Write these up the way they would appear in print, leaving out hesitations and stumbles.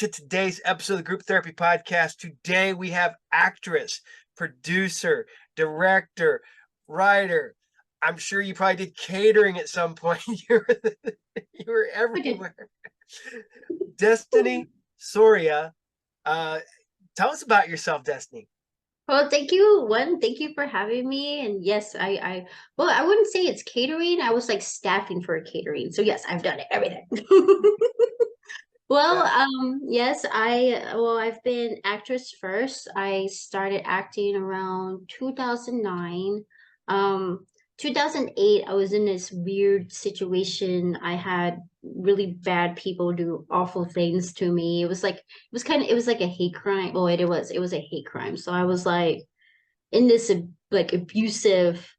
to today's episode of the Group Therapy Podcast. Today we have actress, producer, director, writer. I'm sure you probably did catering at some point. you were everywhere. Destiny Soria. Tell us about yourself, Destiny. Well, thank you. Thank you for having me. And yes, well, I wouldn't say it's catering. I was like staffing for a catering. So yes, I've done it, everything. Well, Yeah. yes, I've been actress first. I started acting around 2009. 2008, I was in this weird situation. I had really bad people do awful things to me. It was like a hate crime. Well, it was a hate crime. So I was like in this like abusive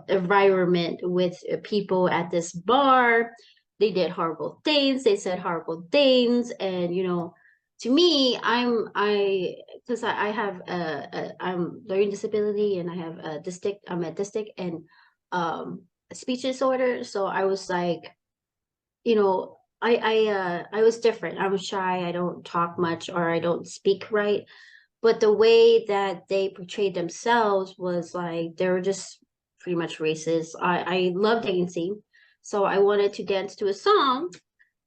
environment with people at this bar. They did horrible things, they said horrible things, and to me, because I have I'm learning disability, and I have I'm autistic and a speech disorder. So I was like, I was different. I was shy, I don't talk much, or I don't speak right. But the way that they portrayed themselves was like they were just pretty much racist. I love dancing, so I wanted to dance to a song.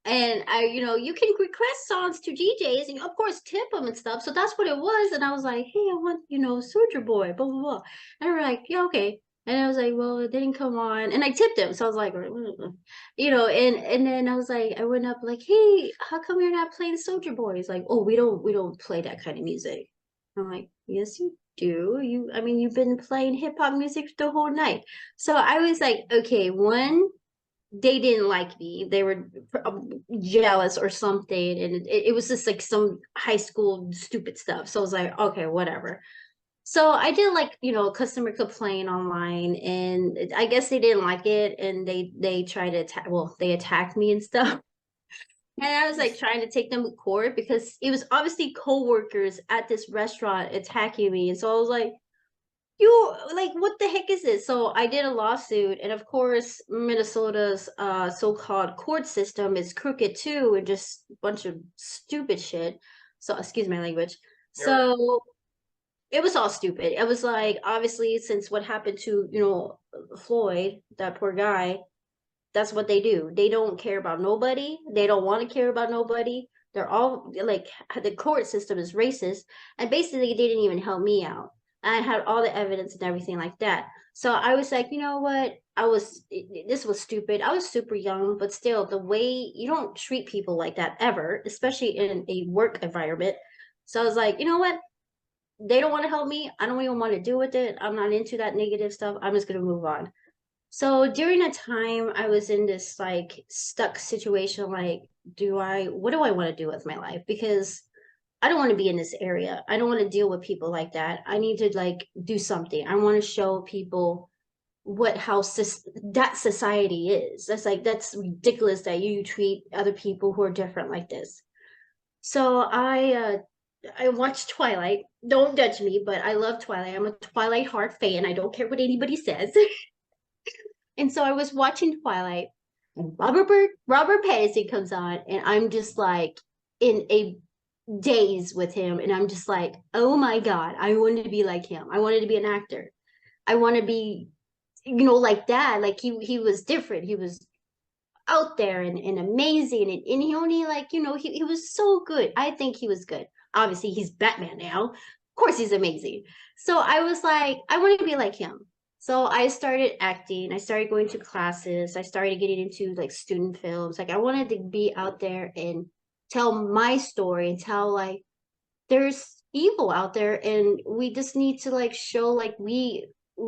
And you can request songs to DJs and of course tip them and stuff. So that's what it was. And I was like, hey, I want, Soldier Boy, blah, blah, blah. And they were like, yeah, okay. And I was like, well, it didn't come on. And I tipped him. So I was like, and then I was like, I went up like, hey, how come you're not playing Soldier Boy? He's like, oh, we don't play that kind of music. I'm like, yes, you do. I mean, you've been playing hip hop music the whole night. So I was like, okay, one, they didn't like me. They were jealous or something. And it was just like some high school stupid stuff. So I was like, okay, whatever. So I did like, customer complaint online, and I guess they didn't like it, and they tried to they attacked me and stuff. And I was like trying to take them to court because it was obviously coworkers at this restaurant attacking me. And so I was like, you like, what the heck is this? So I did a lawsuit, and of course Minnesota's so-called court system is crooked too, and just a bunch of stupid shit. So excuse my language. You're right. So it was all stupid. It was like, obviously, since what happened to Floyd, that poor guy, that's what they do. They don't care about nobody. They don't want to care about nobody. They're all like, the court system is racist, and basically they didn't even help me out. I had all the evidence and everything like that. So I was like, you know what? This was stupid. I was super young, but still, the way you don't treat people like that ever, especially in a work environment. So I was like, you know what? They don't want to help me. I don't even want to deal with it. I'm not into that negative stuff. I'm just going to move on. So during a time, I was in this like stuck situation, like, what do I want to do with my life? Because I don't want to be in this area. I don't want to deal with people like that. I need to like do something. I want to show people that society is. That's ridiculous that you treat other people who are different like this. So I watched Twilight. Don't judge me, but I love Twilight. I'm a Twilight Heart fan. I don't care what anybody says. And so I was watching Twilight, and Robert Pattinson comes on, and I'm just like in a daze with him, and I'm just like, oh my god, I wanted to be like him. I wanted to be an actor. I want to be, like that. Like he was different. He was out there and amazing, and he only like, he was so good. I think he was good. Obviously, he's Batman now. Of course, he's amazing. So I was like, I want to be like him. So I started acting. I started going to classes. I started getting into like student films. Like I wanted to be out there and tell my story and tell like there's evil out there, and we just need to like show like we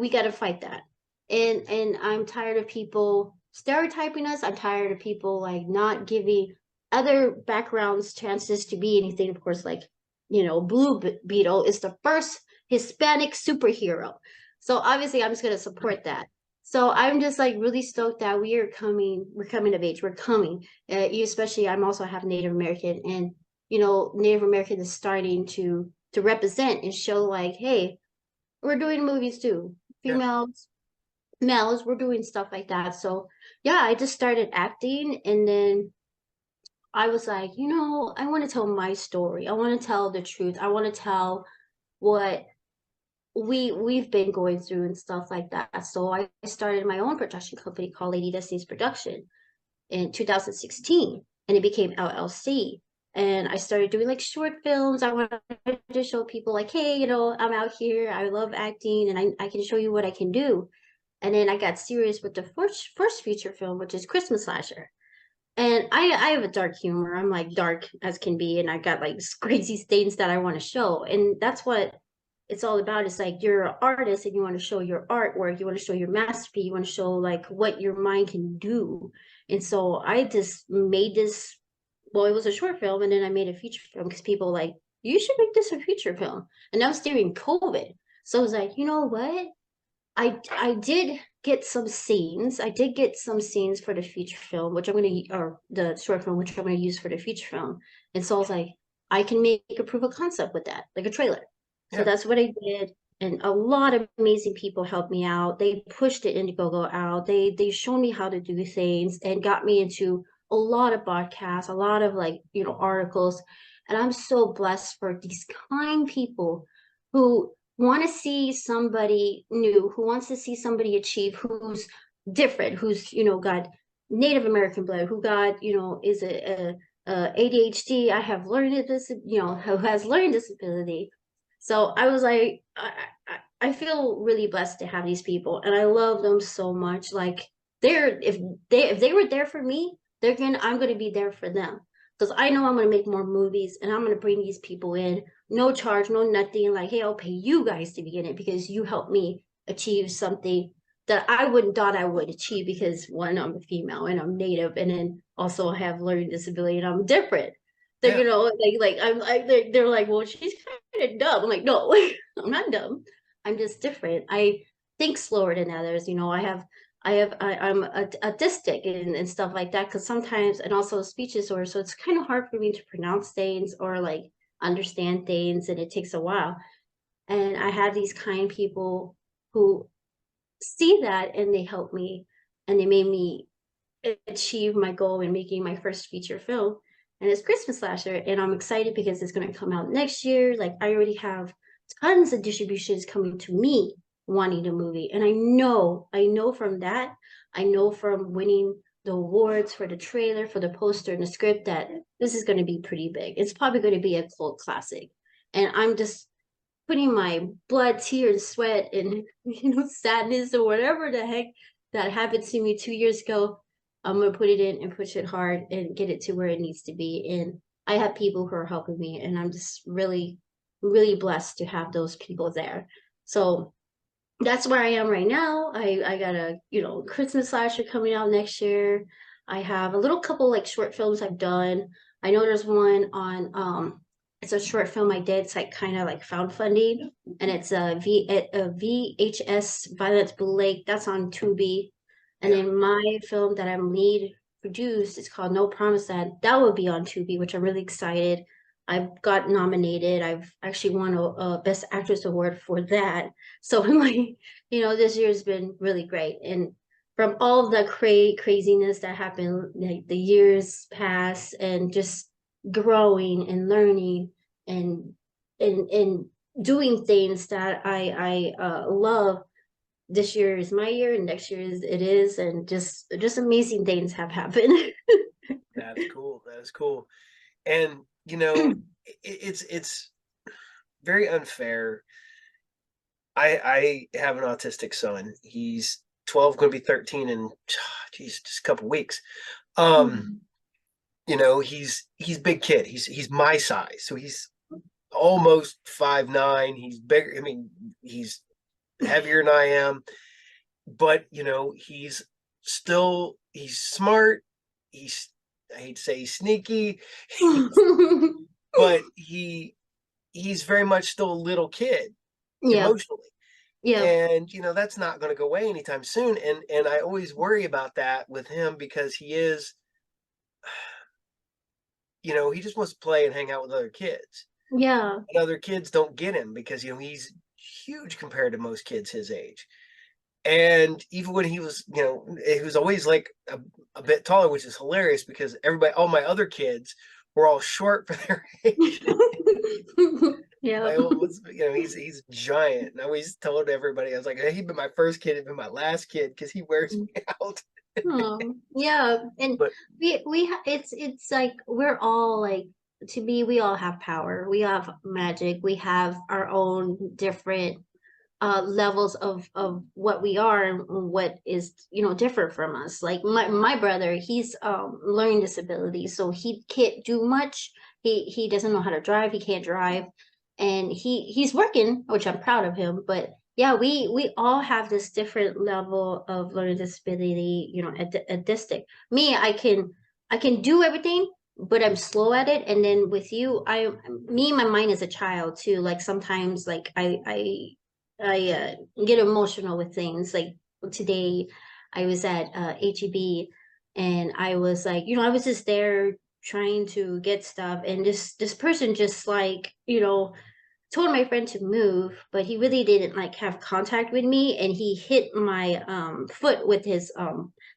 got to fight that. And I'm tired of people stereotyping us. I'm tired of people like not giving other backgrounds chances to be anything. Of course, like, Blue Beetle is the first Hispanic superhero. So obviously I'm just going to support that. So I'm just like really stoked that we're coming of age. We're coming, especially I'm also half Native American, and Native American is starting to represent and show like, hey, we're doing movies too. Yeah. Females, males, we're doing stuff like that. So yeah, I just started acting, and then I was like, I want to tell my story. I want to tell the truth. I want to tell what we've been going through and stuff like that. So I started my own production company called Lady Destiny's Production in 2016, and it became LLC. And I started doing like short films. I wanted to show people like, hey, I'm out here. I love acting, and I can show you what I can do. And then I got serious with the first feature film, which is Christmas Slasher. And I have a dark humor. I'm like dark as can be, and I got like crazy things that I want to show. And that's what it's all about. It's like you're an artist and you want to show your artwork, you want to show your masterpiece, you want to show like what your mind can do. And so I just made this, well, it was a short film, and then I made a feature film because people like, you should make this a feature film. And that was during COVID. So I was like, you know what? I did get some scenes. I did get some scenes for the feature film, which I'm gonna or the short film, which I'm gonna use for the feature film. And so I was like, I can make a proof of concept with that, like a trailer. So Yeah. that's what I did. And a lot of amazing people helped me out. They pushed the Indiegogo out. They showed me how to do things and got me into a lot of podcasts, a lot of like, articles. And I'm so blessed for these kind people who want to see somebody new, who wants to see somebody achieve, who's different, who's, got Native American blood, who got, is a ADHD, I have learning this, who has learning disability. So I was like, I feel really blessed to have these people, and I love them so much. Like if they were there for me, I'm gonna be there for them because I know I'm gonna make more movies, and I'm gonna bring these people in, no charge, no nothing. Like, hey, I'll pay you guys to be in it because you helped me achieve something that I wouldn't thought I would achieve because one, I'm a female and I'm Native, and then also I have learning disability and I'm different. They're Yeah. like I'm like they're like, well, she's kind of dumb. I'm like, no, I'm not dumb. I'm just different. I think slower than others. I'm autistic and stuff like that because sometimes, and also speech disorder, so it's kind of hard for me to pronounce things or like understand things, and it takes a while. And I have these kind people who see that, and they help me, and they made me achieve my goal in making my first feature film, and it's Christmas Slasher. And I'm excited because it's going to come out next year. Like, I already have tons of distributions coming to me wanting the movie, and I know from that, I know from winning the awards for the trailer, for the poster and the script, that this is going to be pretty big. It's probably going to be a cult classic, and I'm just putting my blood, tears, sweat, and sadness or whatever the heck that happened to me 2 years ago. I'm gonna put it in and push it hard and get it to where it needs to be. And I have people who are helping me, and I'm just really, really blessed to have those people there. So that's where I am right now. I got a Christmas slasher coming out next year. I have a little couple like short films I've done. I know there's one on it's a short film I did. It's like kind of like found funding, and it's a VHS Violet Blue Lake. That's on Tubi. And Yeah. then my film that I'm lead produced is called No Promise, that will be on Tubi, which I'm really excited. I've got nominated. I've actually won a Best Actress award for that. So I'm like, this year's been really great. And from all of the craziness that happened, like the years pass, and just growing and learning and and doing things that I love. This year is my year, and next year it is, and just amazing things have happened. That's cool. That is cool. And it's very unfair. I have an autistic son. He's 12, going to be 13 in geez, just a couple weeks. Um, he's big kid. He's my size. So he's almost 5'9". He's bigger. I mean, he's heavier than I am, but he's smart. I hate to say he's sneaky, but he's very much still a little kid Yeah, emotionally. yeah, And that's not going to go away anytime soon. And I always worry about that with him because he is, he just wants to play and hang out with other kids. yeah, And other kids don't get him because he's huge compared to most kids his age. And even when he was, he was always like a bit taller, which is hilarious because everybody, all my other kids were all short for their age. Yeah. He's giant. And I always told everybody, I was like, hey, he'd been my first kid, he'd been my last kid because he wears me out. Oh, yeah, and But it's like we're all like, to me, we all have power. We have magic. We have our own different levels of what we are and what is, different from us. Like my brother, he's learning disability, so he can't do much. He doesn't know how to drive. He can't drive, and he's working, which I'm proud of him. But yeah, we all have this different level of learning disability, autistic. Me, I can do everything, but I'm slow at it. And then with you, my mind is a child too. Like sometimes, like I get emotional with things. Like today, I was at HEB, and I was like, I was just there trying to get stuff, and this person just like, told my friend to move, but he really didn't like have contact with me, and he hit my foot with his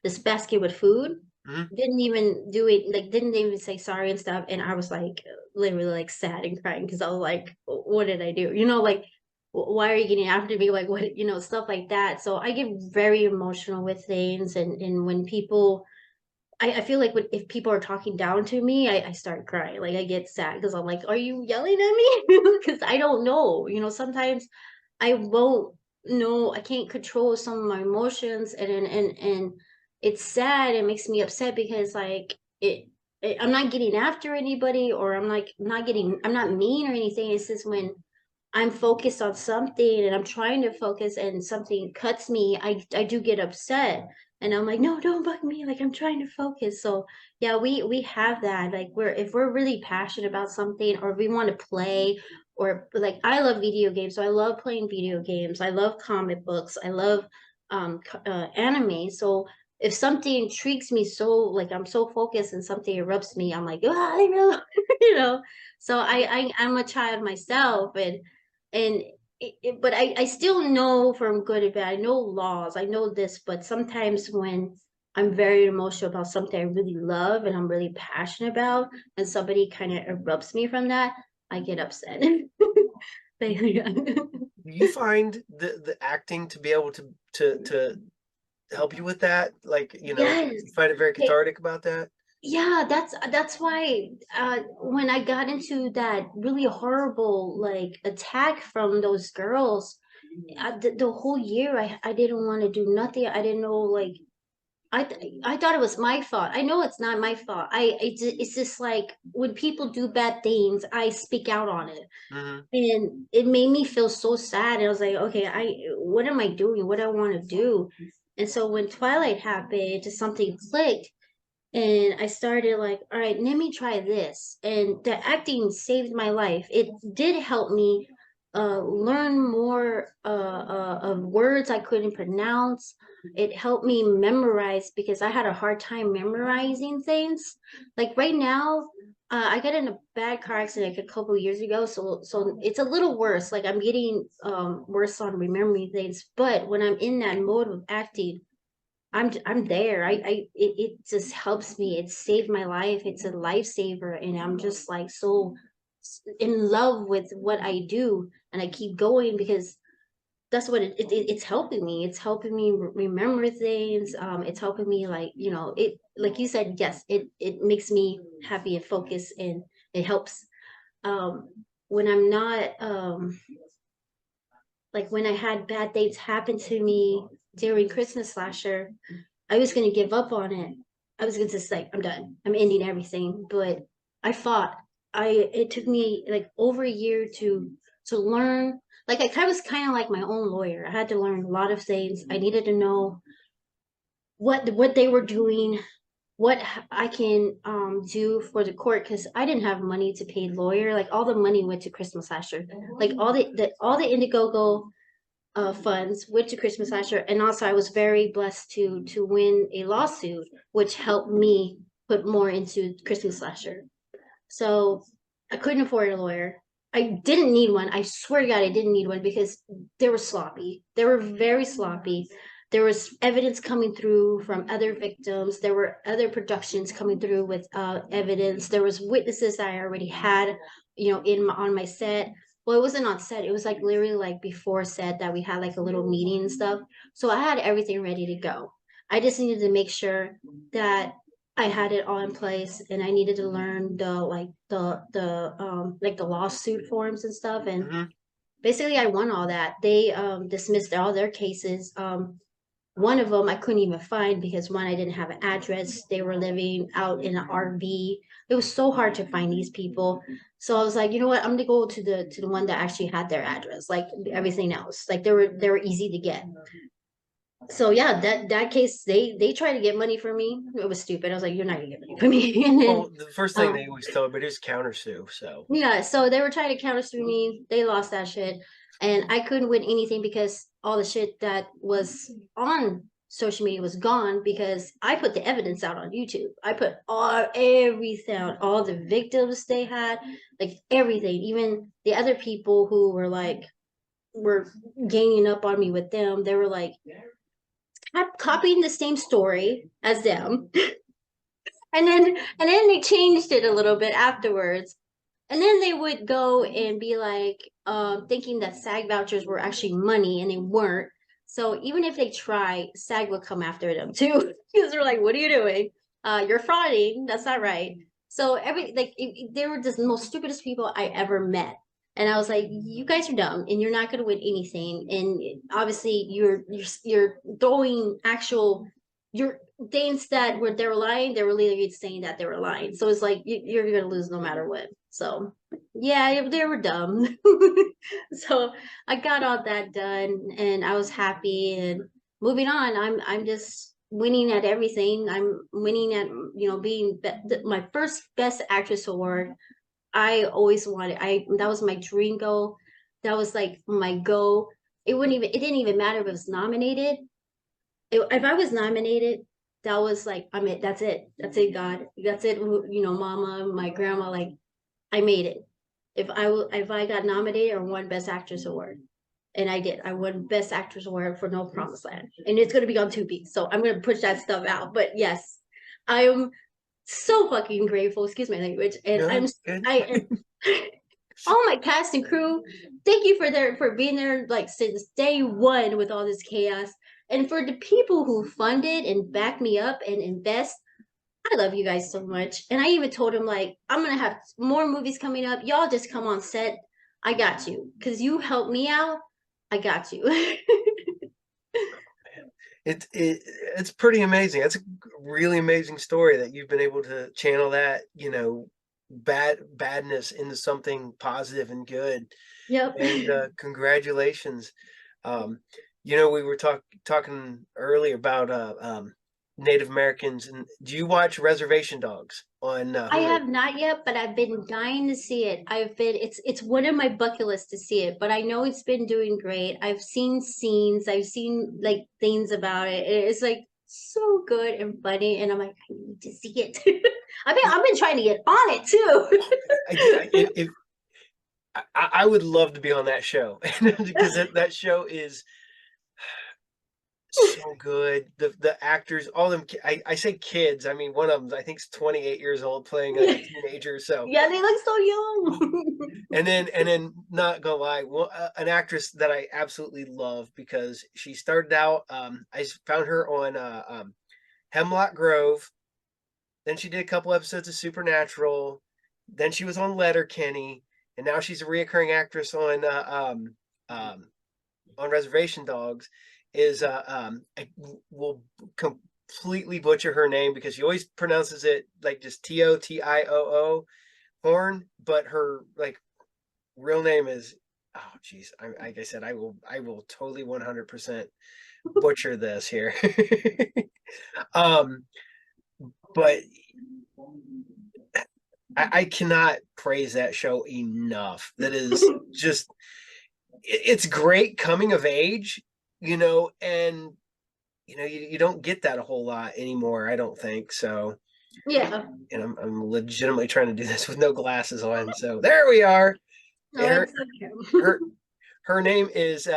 this basket with food. mhm. Didn't even do it, like didn't even say sorry and stuff. And I was like literally like sad and crying because I was like, what did I do? Like why are you getting after me? Like what, stuff like that. So I get very emotional with things, and when people, I feel like if people are talking down to me, I start crying. Like I get sad because I'm like, are you yelling at me? Because I don't know. Sometimes I won't know. I can't control some of my emotions, and it's sad. It makes me upset because like I'm not getting after anybody, or I'm like I'm not mean or anything. It's just when I'm focused on something and I'm trying to focus and something cuts me, I do get upset. And I'm like, no, don't bug me. Like I'm trying to focus. So yeah, we have that. Like if we're really passionate about something, or we want to play, or like I love video games. So I love playing video games. I love comic books. I love anime. So if something intrigues me, so like I'm so focused and something erupts me, I'm like, ah, I know, you know. So I'm a child myself, and but I still know from good and bad. I know laws, I know this, but sometimes when I'm very emotional about something I really love and I'm really passionate about, and somebody kind of erupts me from that, I get upset. But, yeah. Do you find the acting to be able to help you with that? Like, you Yes. find it very Hey, cathartic about that? yeah, that's why when I got into that really horrible like attack from those girls, the whole year I didn't want to do nothing. I didn't know, like I thought it was my fault. I know it's not my fault. It's just like when people do bad things, I speak out on it, Hmm. and it made me feel so sad. I was like, okay, what am I doing? What do I want to do? And so when Twilight happened, just something clicked, and I started like, all right, let me try this. And the acting saved my life. It did help me learn more of words I couldn't pronounce. It helped me memorize because I had a hard time memorizing things. Like right now, I got in a bad car accident a couple years ago, so it's a little worse. Like I'm getting worse on remembering things. But when I'm in that mode of acting, I'm there. It just helps me. It saved my life. It's a lifesaver, and I'm just like so in love with what I do, and I keep going because that's what it's helping me. It's helping me remember things. It's helping me, like, it, like you said, yes, it makes me happy and focused, and it helps um when I'm not like when I had bad things happen to me during Christmas last year. I was gonna give up on it. I was gonna just like, I'm done. I'm ending everything. But I fought. It took me like over a year to learn. Like I was kind of like my own lawyer. I had to learn a lot of things. I needed to know what they were doing, what I can do for the court, because I didn't have money to pay lawyer. Like all the money went to Christmas last year. Like all the Indiegogo funds went to Christmas last year, and also I was very blessed to win a lawsuit, which helped me put more into Christmas last year. So I couldn't afford a lawyer. I didn't need one. I swear to God, I didn't need one because they were sloppy. They were very sloppy. there was evidence coming through from other victims. There were other productions coming through with evidence. There was witnesses that I already had, on my set. Well, it wasn't on set. It was like literally like before set that we had like a little meeting and stuff. So I had everything ready to go. I just needed to make sure that I had it all in place, and I needed to learn the lawsuit forms and stuff. And Mm-hmm. basically I won all that. They dismissed all their cases. One of them I couldn't even find because one, I didn't have an address. They were living out in an RV. It was so hard to find these people. So I was like, you know what? I'm gonna go to the one that actually had their address. Like everything else, like they were easy to get. So yeah, that case, they tried to get money from me. It was stupid. I was like, you're not gonna get money from me. And then Well, the first thing they always tell everybody is countersue. So yeah, so they were trying to countersue me. They lost that shit. And I couldn't win anything because all the shit that was on social media was gone because I put the evidence out on YouTube. I put everything out, all the victims they had, like everything. Even the other people who were ganging up on me with them, they were like copying the same story as them. And then they changed it a little bit afterwards. And then they would go and be like, thinking that SAG vouchers were actually money, and they weren't. So even if they try, SAG would come after them too, because they're like, "What are you doing? You're frauding. That's not right." So they were just the most stupidest people I ever met. And I was like, "You guys are dumb, and you're not going to win anything. And obviously, you're throwing actual you're things that were they were lying. They were literally saying that they were lying. So it's like you're going to lose no matter what." So yeah, they were dumb. So I got all that done, and I was happy. And moving on, I'm just winning at everything. I'm winning at being my first Best Actress award. I always wanted. I That was my dream goal. That was like my goal. It didn't even matter if it was nominated. If I was nominated, that was like, I mean, that's it. That's it, God. That's it. Mama, my grandma, like, I made it. If I got nominated or won Best Actress award, and I did, I won Best Actress award for No Promised Land, and it's gonna be on Tubi, so I'm gonna push that stuff out. But yes, I am so fucking grateful. Excuse my language, and no, it's good. I am. All my cast and crew, thank you for being there like since day one with all this chaos, and for the people who funded and back me up and invest. I love you guys so much. And I even told him, like, I'm gonna have more movies coming up. Y'all just come on set. I got you. Cause you helped me out. I got you. It's pretty amazing. That's a really amazing story that you've been able to channel that, badness into something positive and good. Yep. And congratulations. We were talking earlier about Native Americans. And do you watch Reservation Dogs on I Hulu? have not yet, but I've been dying to see it. It's one of my bucket lists to see it, but I know it's been doing great. I've seen scenes, I've seen like things about it. It's like so good and funny, and I'm like, I need to see it. I've been trying to get on it too. I would love to be on that show because that show is so good. The actors, all of them. I say kids. I mean, one of them I think is 28 years old playing a teenager. So Yeah, they look so young. and then not gonna lie, an actress that I absolutely love because she started out. I found her on Hemlock Grove. Then she did a couple episodes of Supernatural. Then she was on Letterkenny, and now she's a reoccurring actress on Reservation Dogs. I will completely butcher her name because she always pronounces it like just Totioo Horn, but her like real name is, oh geez, like I said, I will totally 100% butcher this here. But I cannot praise that show enough. That is just, it's great coming of age, and you don't get that a whole lot anymore. I don't think so. Yeah. And I'm legitimately trying to do this with no glasses on. So there we are. No, Her it's okay. her her name is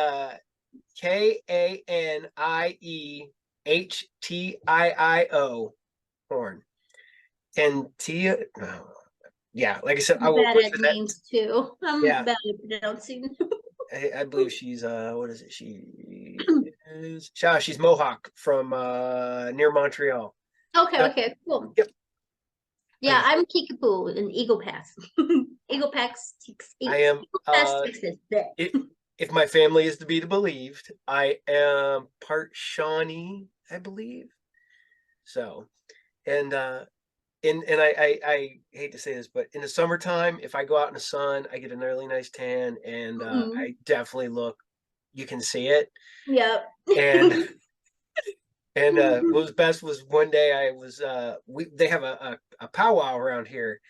Kaniehtii horn. And Tia, oh, yeah, like I said, I I'm will bad at butcher that. names too. I'm Yeah, bad at pronouncing. I believe she's what is it? She's Mohawk from near Montreal. Okay, Yep, okay, cool. yep. Like I Yeah, said, I'm Kickapoo in Eagle Pass. Eagle Pass, I am Eagle Pass, Texas. There. it, if my family is to be believed, I am part Shawnee, I believe. So, and I hate to say this, but in the summertime, if I go out in the sun, I get an really nice tan, and Mhm. I definitely look. You can see it, Yep. and what was best was one day I was they have a powwow around here,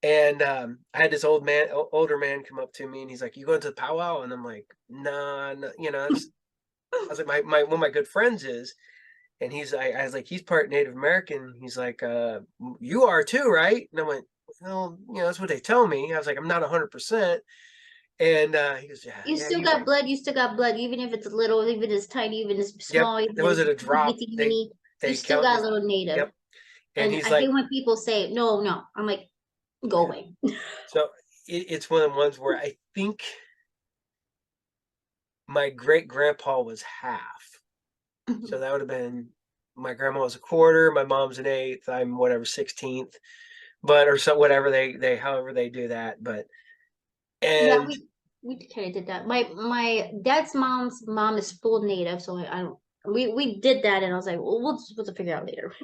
and I had this older man come up to me, and he's like, "You going to the powwow?" And I'm like, "Nah, nah, I was like, my one of my good friends is, and I was like, he's part Native American. He's like, you are too, right? And I went, well, that's what they tell me. I was like, I'm not 100%. And he goes, yeah, You yeah, still you are. got blood. You still got blood, even if it's little, even if it's tiny, even if it's Yep. small, even There if was it's at a drop. itty They bitty. You they still count got a this. little native. Yep. And And he's I hate like, when people say, no, no. I'm like, go yeah. away. So it's one of the ones where I think my great grandpa was half. So that would have been my grandma was a quarter, my mom's an eighth, I'm whatever 16th, but or so whatever they however they do that. But Yeah, and we kind of did that. My dad's mom's mom is full native, so I don't. We did that, and I was like, well, we'll figure out later.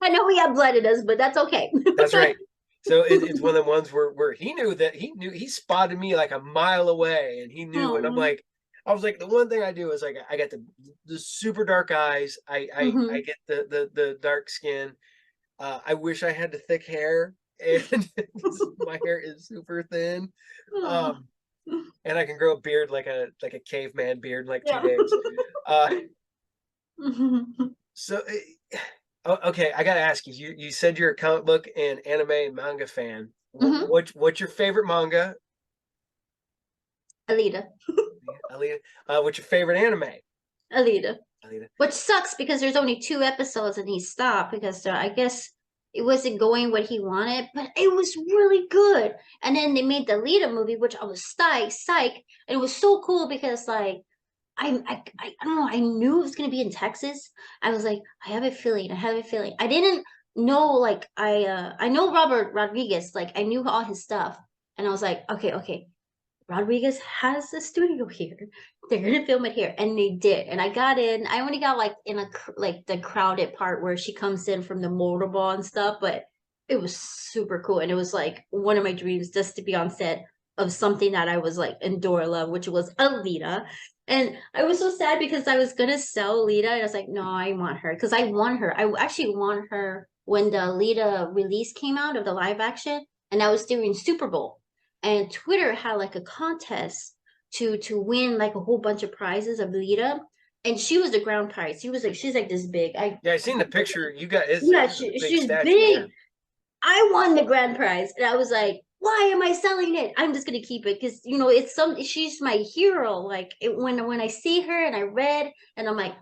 I know we have blood in us, but that's okay. that's right. So it's one of the ones where he spotted me like a mile away and he knew, and Oh. I was like, the one thing I do is like I got the super dark eyes, I Hmm. get the dark skin. I wish I had the thick hair, and my hair is super thin. Oh. Um, and I can grow a beard like a caveman beard in like two Yeah. days. Uh, Hmm. so okay, I gotta ask you. You said you're a comic book and anime and manga fan. What's your favorite manga, Alita. Alita? What's your favorite anime, Alita. Alita? Which sucks because there's only 2 episodes and he stopped because I guess it wasn't going what he wanted, but it was really good. And then they made the Alita movie, which I was psych, and it was so cool because like I don't know, I knew it was gonna be in Texas. I was like, I have a feeling, I have a feeling. I didn't know like I know Robert Rodriguez, like I knew all his stuff, and I was like, okay, Rodriguez has a studio here. They're gonna film it here, and they did. And I got in. I only got like in like the crowded part where she comes in from the motorball and stuff, but it was super cool. And it was like one of my dreams just to be on set of something that I was like adore love, which was Alita. And I was so sad because I was gonna sell Alita, and I was like, no, I want her because I want her. I actually want her when the Alita release came out of the live action, and I was during Super Bowl and Twitter had like a contest to win like a whole bunch of prizes of Lita, and she was the ground prize. She's like this big. Yeah, I seen the picture. You got Yeah, it's a big she's statue. Yeah, big. I won the grand prize, and I was like, why am I selling it? I'm just gonna keep it because it's some. She's my hero. Like when I see her and I read, and I'm like,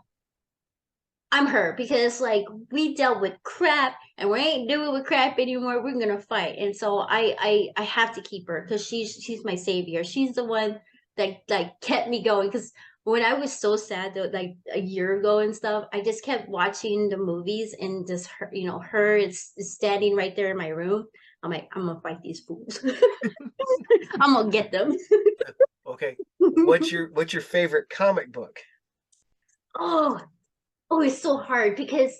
I'm her because like we dealt with crap and we ain't doing with crap anymore. We're gonna fight, and so I have to keep her because she's my savior. She's the one that like kept me going. Because when I was so sad that like a year ago and stuff, I just kept watching the movies and just her is standing right there in my room. I'm like, I'm gonna fight these fools. I'm gonna get them. okay. What's your favorite comic book? Oh, oh, it's so hard because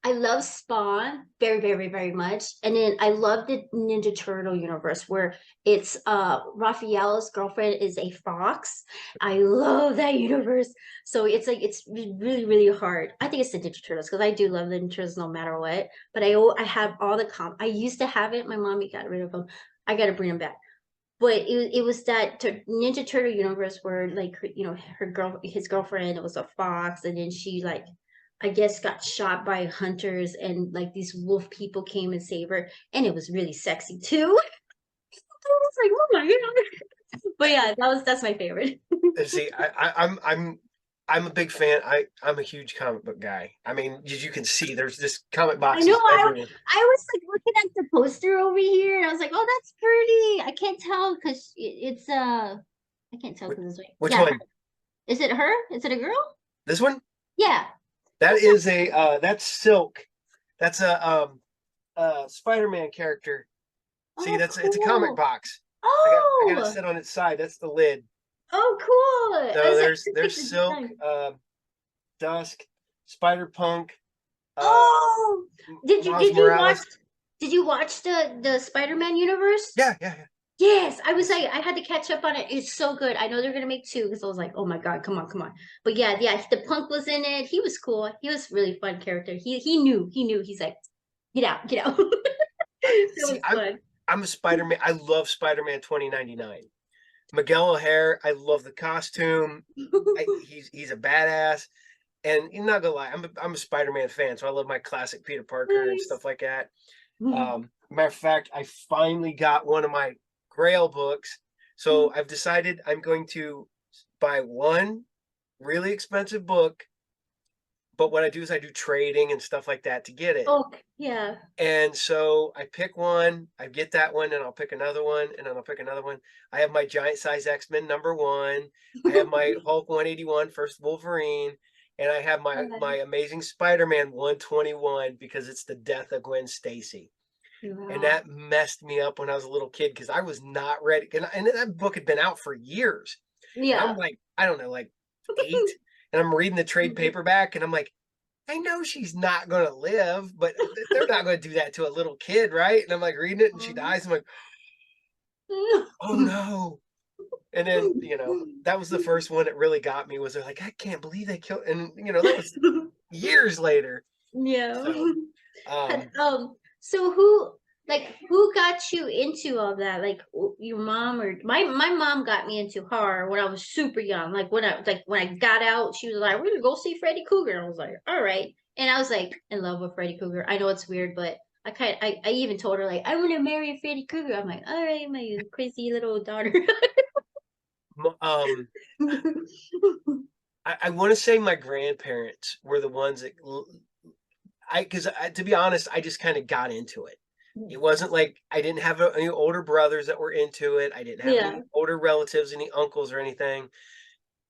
I love Spawn very, very, very much. And then I love the Ninja Turtle universe where it's Raphael's girlfriend is a fox. I love that universe. So it's like it's really, really hard. I think it's the Ninja Turtles because I do love the Ninja Turtles no matter what. But I have all the I used to have it. My mommy got rid of them. I gotta bring them back. But it was that Ninja Turtle universe where like his girlfriend was a fox, and then she like I guess got shot by hunters, and like these wolf people came and saved her, and it was really sexy too. I was like, oh my god! But yeah, that's my favorite. See, I'm I'm a big fan. I'm a huge comic book guy. I mean, as you can see, there's just comic I know. boxes everywhere. I was like looking at the poster over here, and I was like, "Oh, that's pretty." I can't tell because it's I can't tell Which, because it's like, which yeah. one? Is it her? Is it a girl? This one? Yeah. That That's not. is a that's Silk. That's a Spider-Man character. See, Oh, it's a comic cool. box. I got it Oh, set on its side. That's the lid. oh, cool. I So was like, just there's take the Silk, design. Dusk, Spider Punk, uh, Oh, Miles did you watch Morales. the Spider-Man universe? Yeah, yeah, yeah. Yes, I was It's, like, I had to catch up on it. It's so good. I know they're gonna make two because I was like, oh my God, come on, come on. But yeah, yeah, the punk was in it. He was cool. He was really fun character. He knew. He's like, get out, get out. That see, was fun. I'm a Spider-Man. I love Spider-Man 2099. Miguel O'Hare. I love the costume. He's a badass. And you're not gonna lie, I'm a Spider-Man fan, so I love my classic Peter Parker and Nice. stuff like that. Matter of fact, I finally got one of my Grail books, so I've decided I'm going to buy one really expensive book. But what I do is I do trading and stuff like that to get it. Oh, yeah. And so I pick one, I get that one, and I'll pick another one, and then I'll pick another one. I have my giant size X-Men #1. I have my Hulk 181, first Wolverine, and I have my Amazing Spider-Man 121 because it's the death of Gwen Stacy. And Wow. that messed me up when I was a little kid because I was not ready. And that book had been out for years. And I'm Yeah. like, I don't know, like 8. And I'm reading the trade paperback, and I'm like, I know she's not going to live, but they're not going to do that to a little kid, right? And I'm like reading it and she dies. I'm like, oh no. And then, that was the first one that really got me was they're like, I can't believe they killed. And, that was years later. Yeah. So, um, So who got you into all that? Like your mom or my mom got me into horror when I was super young. When I got out, she was like, "We're gonna go see Freddy Krueger." I was like, "All right," and I was like in love with Freddy Krueger. I know it's weird, but I even told her like I want to marry Freddy Krueger. I'm like, "All right, my crazy little daughter." um, I want to say my grandparents were the ones that because to be honest, I just kind of got into it. It wasn't like I didn't have any older brothers that were into it. I didn't have Yeah. any older relatives, any uncles or anything.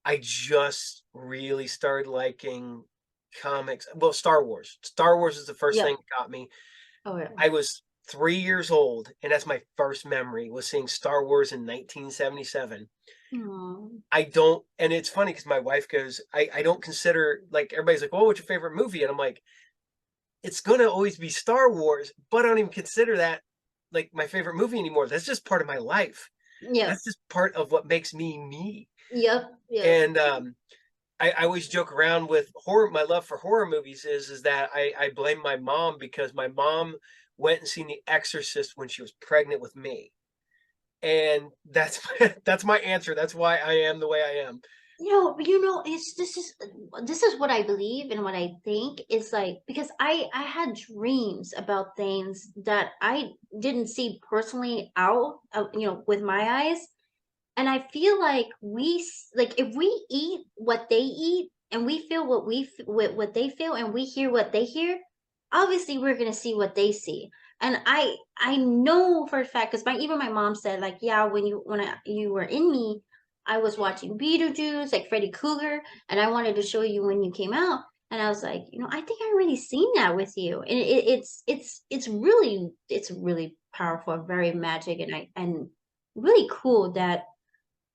I just really started liking comics. Well, Star Wars. Star Wars is the first thing Yep. that got me. Oh yeah. I was 3 years old, and that's my first memory was seeing Star Wars in 1977. Aw. I don't, and it's funny because my wife goes, I don't consider like everybody's like, oh, what's your favorite movie? And I'm like, it's gonna always be Star Wars, but I don't even consider that like my favorite movie anymore. That's just part of my life. Yep. That's just part of what makes me me. Yep. Yep. And I always joke around with horror. My love for horror movies is that I blame my mom because my mom went and seen The Exorcist when she was pregnant with me, and that's my answer. That's why I am the way I am. It's this is what I believe and what I think is like because I had dreams about things that I didn't see personally with my eyes, and I feel like like if we eat what they eat and we feel what they feel and we hear what they hear, obviously we're gonna see what they see. And I know for a fact because my mom said like yeah you were in me, I was watching Beetlejuice like Freddy Krueger, and I wanted to show you when you came out. And I was like, I think I already seen that with you, and it's really powerful, very magic, and really cool that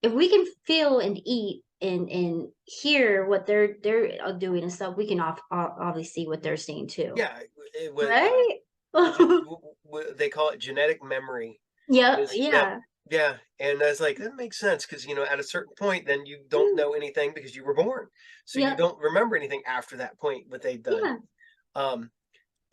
if we can feel and eat and hear what they're doing and stuff, we can obviously see what they're seeing too, Yeah, it was. right? They call it genetic memory. Yeah, Is yep, yeah, yeah, and I was like, that makes sense because at a certain point, then you don't know anything because you were born, so you yeah, don't remember anything after that point what they've done. yeah. Um,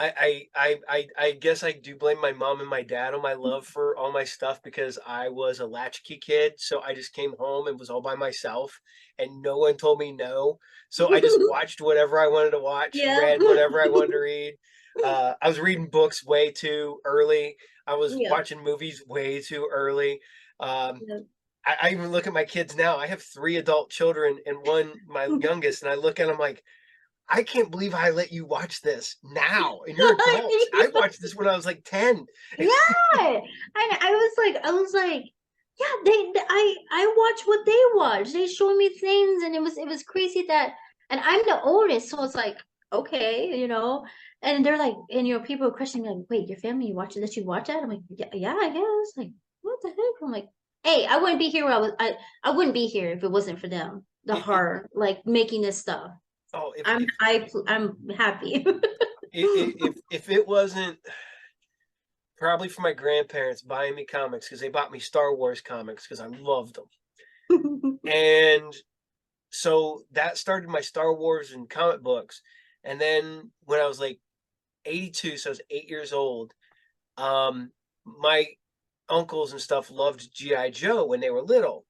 I guess I do blame my mom and my dad on my love for all my stuff because I was a latchkey kid. So I just came home and was all by myself and no one told me no. So I just watched whatever I wanted to watch, Yeah. read whatever I wanted to read. I was reading books way too early. I was Yeah. watching movies way too early. Um, Yeah. I even look at my kids now. I have 3 adult children and one, my youngest, and I look at them like, I can't believe I let you watch this now, and you're adults. I watched this when I was like 10. Yeah, I was like, yeah, I watch what they watch. They show me things, and it was crazy that, and I'm the oldest, so it's like, okay, and they're like, and people are questioning like, wait, your family watches that you watch that? I'm like, yeah, yeah, I guess. Like, what the heck? I'm like, hey, I wouldn't be here where I wouldn't be here if it wasn't for them. The horror, like making this stuff. Oh, I'm happy. if it wasn't probably for my grandparents buying me comics, because they bought me Star Wars comics because I loved them, and so that started my Star Wars and comic books. And then when I was like 82, so I was 8 years old, my uncles and stuff loved GI Joe when they were little.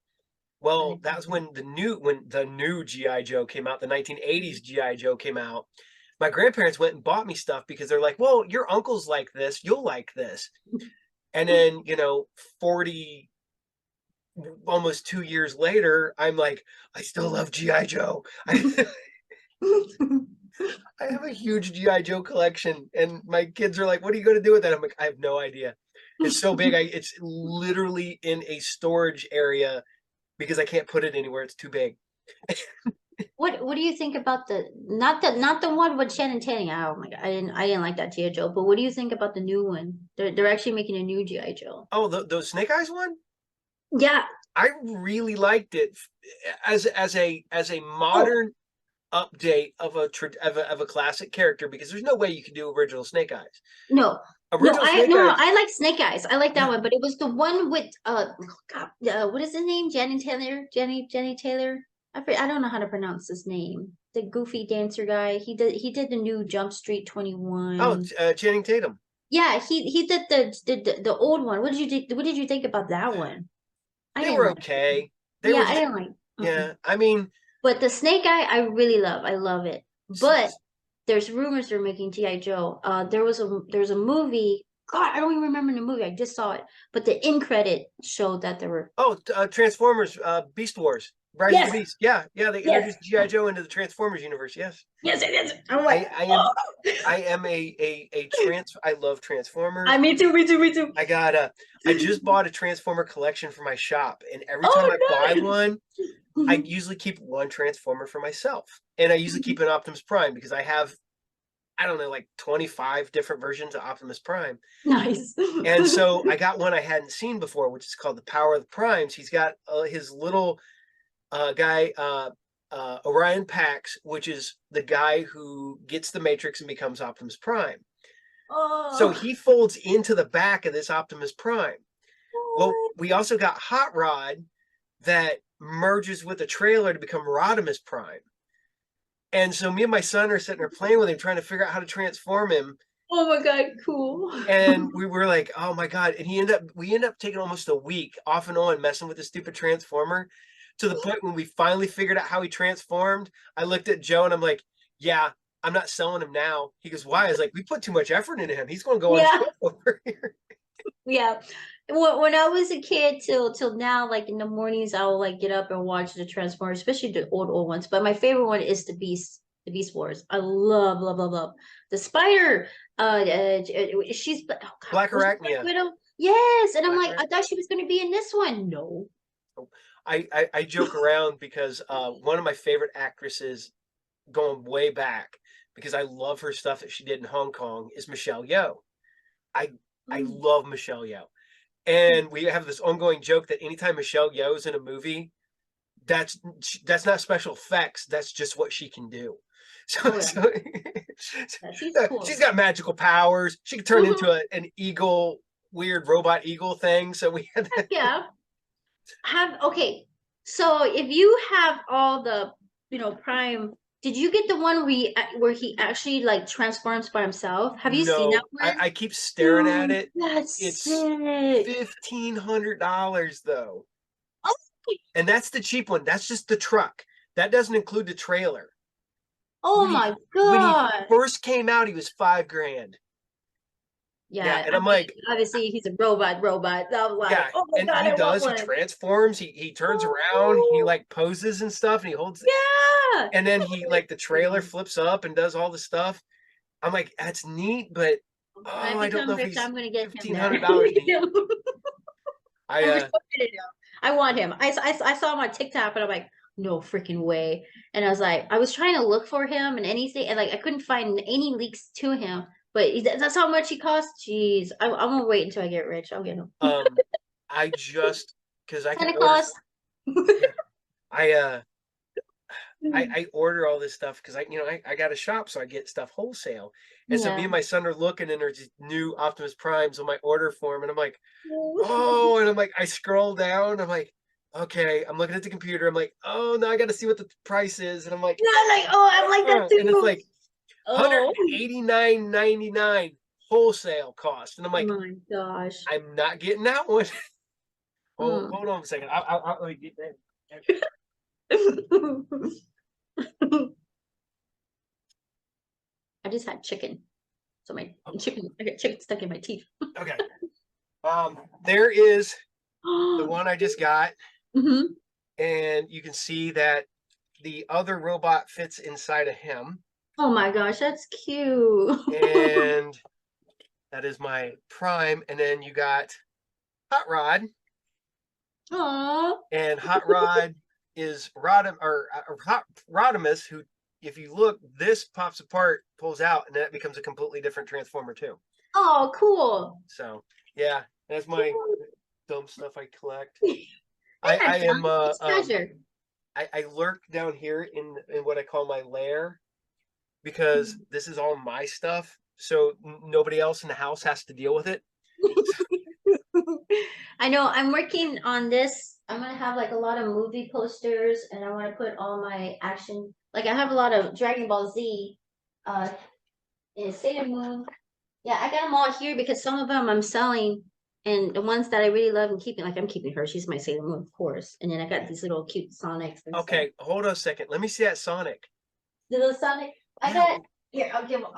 Well, that was when the new GI Joe came out. The 1980s GI Joe came out. My grandparents went and bought me stuff because they're like, well, your uncle's like this, you'll like this. And then 40, almost 2 years later, I'm like, I still love GI Joe. I have a huge GI Joe collection, and my kids are like, what are you going to do with that? I'm like, I have no idea. It's so big. It's literally in a storage area because I can't put it anywhere. It's too big. What do you think about not the one with Shannon Tatum? Oh my God, I didn't like that GI Joe. But what do you think about the new one? They're actually making a new GI Joe. Oh, the Snake Eyes one? Yeah. I really liked it as a Oh modern update of a classic character, because there's no way you can do original Snake Eyes. no. No, Original Snake no, Eyes. I like Snake Eyes. I like that Yeah. one, but it was the one with God, what is his name? Jenny Taylor. I don't know how to pronounce his name. The goofy dancer guy. He did the new Jump Street Oh, 21. Channing Tatum. Yeah, he did the old one. What did you think about that one? I They didn't were like it. okay. They Yeah, were I just, didn't like. Mm-mm. yeah. I mean, But the Snake Eye, I really love. I love it. But there's rumors they're making G.I. Joe. There's a movie. God, I don't even remember the movie. I just saw it. But the end credit showed that there were. oh, Transformers, Beast Wars, Rise of the Yes, Beast. Yeah, yeah. They yes, introduced GI Joe into the Transformers universe. Yes. yes, it is. I'm like, I oh. am I am a trans. I love Transformers. Me too, me too, me too. I just bought a Transformer collection for my shop, and every time Oh, I buy nice. one, I usually keep one Transformer for myself, and I usually keep an Optimus Prime because I have, I don't know, like 25 different versions of Optimus Prime. Nice. And so I got one I hadn't seen before, which is called the Power of the Primes. He's got his little guy, Orion Pax, which is the guy who gets the Matrix and becomes Optimus Prime. So Oh. he folds into the back of this Optimus Prime. Well, we also got Hot Rod that merges with the trailer to become Rodimus Prime. And so me and my son are sitting there playing with him, trying to figure out how to transform him. Oh my God, cool. And we were like, oh my God. And we ended up taking almost a week off and on messing with the stupid transformer, to the point when we finally figured out how he transformed. I looked at Joe and I'm like, yeah, I'm not selling him now. He goes, why? I was like, we put too much effort into him. He's going to go on Yeah. show over here. Yeah. When I was a kid till now, like in the mornings, I will like get up and watch the Transformers, especially the old ones. But my favorite one is the Beast Wars. I love, love, love, love the Spider. She's oh God, Black was she Black Arachnia. Widow? Yes, and I'm Black like, I Arachnia. thought she was going to be in this one. No. I joke around because one of my favorite actresses going way back, because I love her stuff that she did in Hong Kong, is Michelle Yeoh. I I Mm. love Michelle Yeoh. And we have this ongoing joke that anytime Michelle Yeoh's in a movie, that's not special effects. That's just what she can do. So, Oh yeah, so yeah, she's she's cool. got magical powers. She can turn into an eagle, weird robot eagle thing. So we had Heck that. yeah. Okay. So if you have all the, Prime, did you get the one where he actually like transforms by himself? Have you seen that No, one? I keep staring at Dude, it. that's It's sick. $1,500 though. Oh, And that's the cheap one. That's just the truck. That doesn't include the trailer. oh When he my when he God. first came out, he was $5,000. Yeah, Yeah, and I I'm mean, like, obviously he's a robot. I was like, yeah, oh my and god, he I want does. He one. transforms. He turns Oh, around. He cool. like poses and stuff, and he holds. Yeah. And then he like the trailer flips up and does all the stuff. I'm like, that's neat, but When I oh, I don't know become if rich, he's I'm gonna get him that. $1,500 neat. I I'm so excited now. I want him. I saw him on TikTok, but I'm like, no freaking way. And I was like, I was trying to look for him and anything, and like I couldn't find any leaks to him. But that's how much he costs. Jeez, I'm gonna wait until I get rich. I'll get him. um I just because I can Santa order. Claus. Yeah, I order all this stuff because I got a shop, so I get stuff wholesale. And so me Yeah. and my son are looking, and there's new Optimus Primes on my order form, and I'm like, oh, and I'm like, I scroll down, I'm like, okay, I'm looking at the computer, I'm like, oh, now I got to see what the price is, and I'm like, Yeah, I'm like, oh, I'm like that and it's too. like Oh, 189.99 wholesale cost, and I'm oh like, my gosh. I'm not getting that one. Mm. Hold on a second. I'll let me get that. I just had chicken. So my chicken, I got chicken stuck in my teeth. Okay. There is the one I just got, Hmm. and you can see that the other robot fits inside of him, Oh my gosh, that's cute. and that is my Prime. And then you got Hot Rod, Aw. and Hot Rod is Rodimus, who, if you look, this pops apart, pulls out, and that becomes a completely different transformer too. Oh, cool. So yeah, that's my dumb stuff I collect. I That's am it's treasure. I lurk down here in what I call my lair because this is all my stuff, so nobody else in the house has to deal with it. I know I'm working on this. I'm gonna have like a lot of movie posters and I want to put all my action like I have a lot of Dragon Ball Z, uh and Sailor Moon. Yeah, I got them all here because some of them I'm selling and the ones that I really love and keeping, like I'm keeping her. She's my Sailor Moon, of course. And then I got these little cute Sonics and stuff. Okay, hold on a second. Let me see that Sonic. The little Sonic. I Yeah. got here, I'll give them.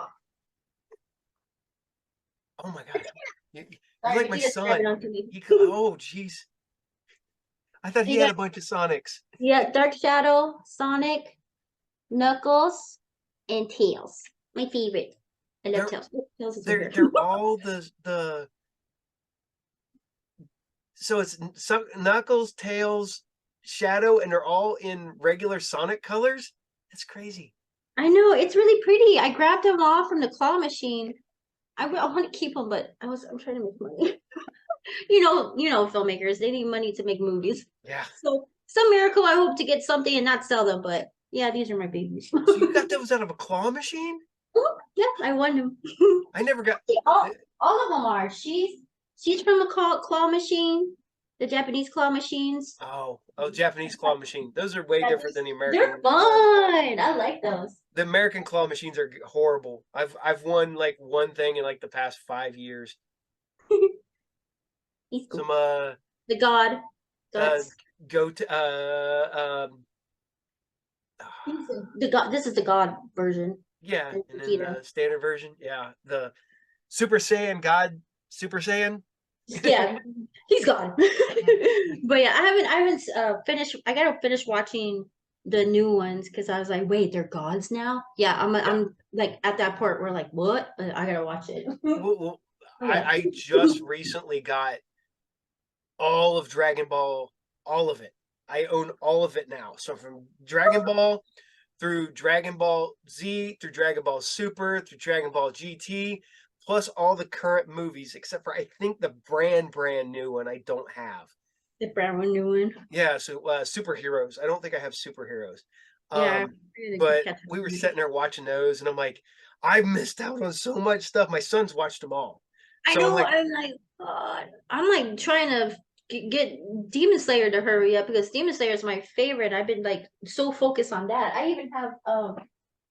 Oh my gosh. You're Sorry, like my Nikita's grabbing son. onto me. Oh, jeez. I thought he You had got a bunch of Sonics. yeah, Dark Shadow, Sonic, Knuckles, and Tails. My favorite. I love They're Tails. Oh, Tails is over they're here. they're all the so it's some Knuckles, Tails, Shadow, and they're all in regular Sonic colors. That's crazy. I know it's really pretty. I grabbed them all from the claw machine. I want to keep them, but I'm trying to make money. Filmmakers, they need money to make movies. Yeah. So some miracle, I hope to get something and not sell them. But yeah, these are my babies. So you got those out of a claw machine? Yeah, I won them. I never got. All of them are. She's from a claw machine, the Japanese claw machines. Oh, Japanese claw machine. Those are way Yeah, different than the they're American. fun. I like those. The American claw machines are horrible. I've won like one thing in like the past 5 years. He's cool. Some The god. uh Guts. go to The god. This is the god version. yeah, And and then Vegeta. the standard version, yeah, the Super Saiyan God Super Saiyan. Yeah, he's gone. But yeah, I haven't finished. I gotta finish watching the new ones because I was like, wait, they're gods now. Yeah, Yeah. I'm like at that point where like, what? I gotta watch it. Well, Yeah. I just recently got all of Dragon Ball, all of it. I own all of it now. So from Dragon Ball through Dragon Ball Z, through Dragon Ball Super, through Dragon Ball GT, plus all the current movies, except for I think the brand new one I don't have. The brand new one. Yeah, so superheroes. I don't think I have superheroes. Yeah. But we were sitting there watching those, and I'm like, I missed out on so much stuff. My son's watched them all. I So I'm know. like, I'm like, God. I'm like trying to get Demon Slayer to hurry up because Demon Slayer is my favorite. I've been like so focused on that. I even have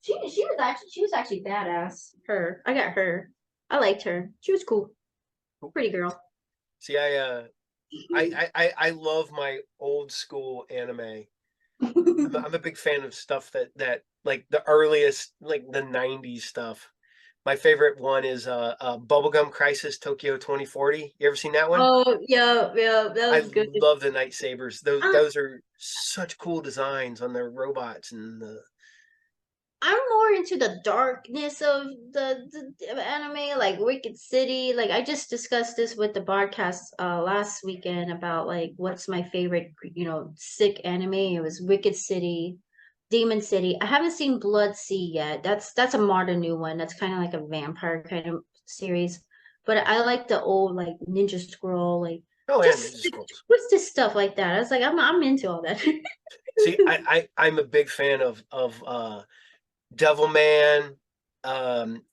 she was actually badass. Her. I got her. I liked her. She was cool. Pretty girl. see, I love my old school anime. I'm a big fan of stuff that like the earliest, like the '90s stuff. My favorite one is Bubblegum Crisis Tokyo 2040. You ever seen that one? Oh yeah, yeah, that I was good. love the night sabers. Those Uh, those are such cool designs on their robots and the I'm more into the darkness of the anime, like Wicked City. Like I just discussed this with the podcast last weekend about like what's my favorite, sick anime. It was Wicked City, Demon City. I haven't seen Blood Sea yet. That's a modern new one. That's kind of like a vampire kind of series. But I like the old like Ninja Scroll, like oh yeah, just Ninja Scrolls. what's this stuff like that. I was like, I'm into all that. See, I'm a big fan of Devilman, um,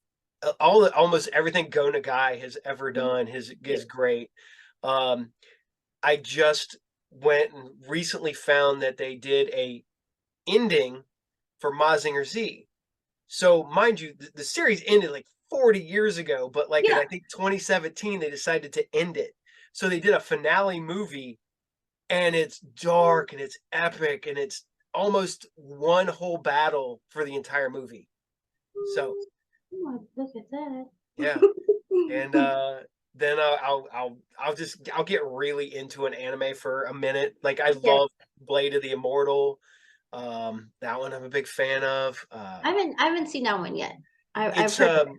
almost everything Go Nagai has ever done is great. Um, I just went and recently found that they did a ending for Mazinger Z. So mind you, the series ended like 40 years ago, but like in Yeah. I think 2017 they decided to end it. So they did a finale movie, and it's dark and it's epic and it's almost one whole battle for the entire movie. So Oh, look at that. yeah, and then I'll get really into an anime for a minute. Like I Yeah. love Blade of the Immortal. That one I'm a big fan of. I haven't seen that one yet. I've It's heard of um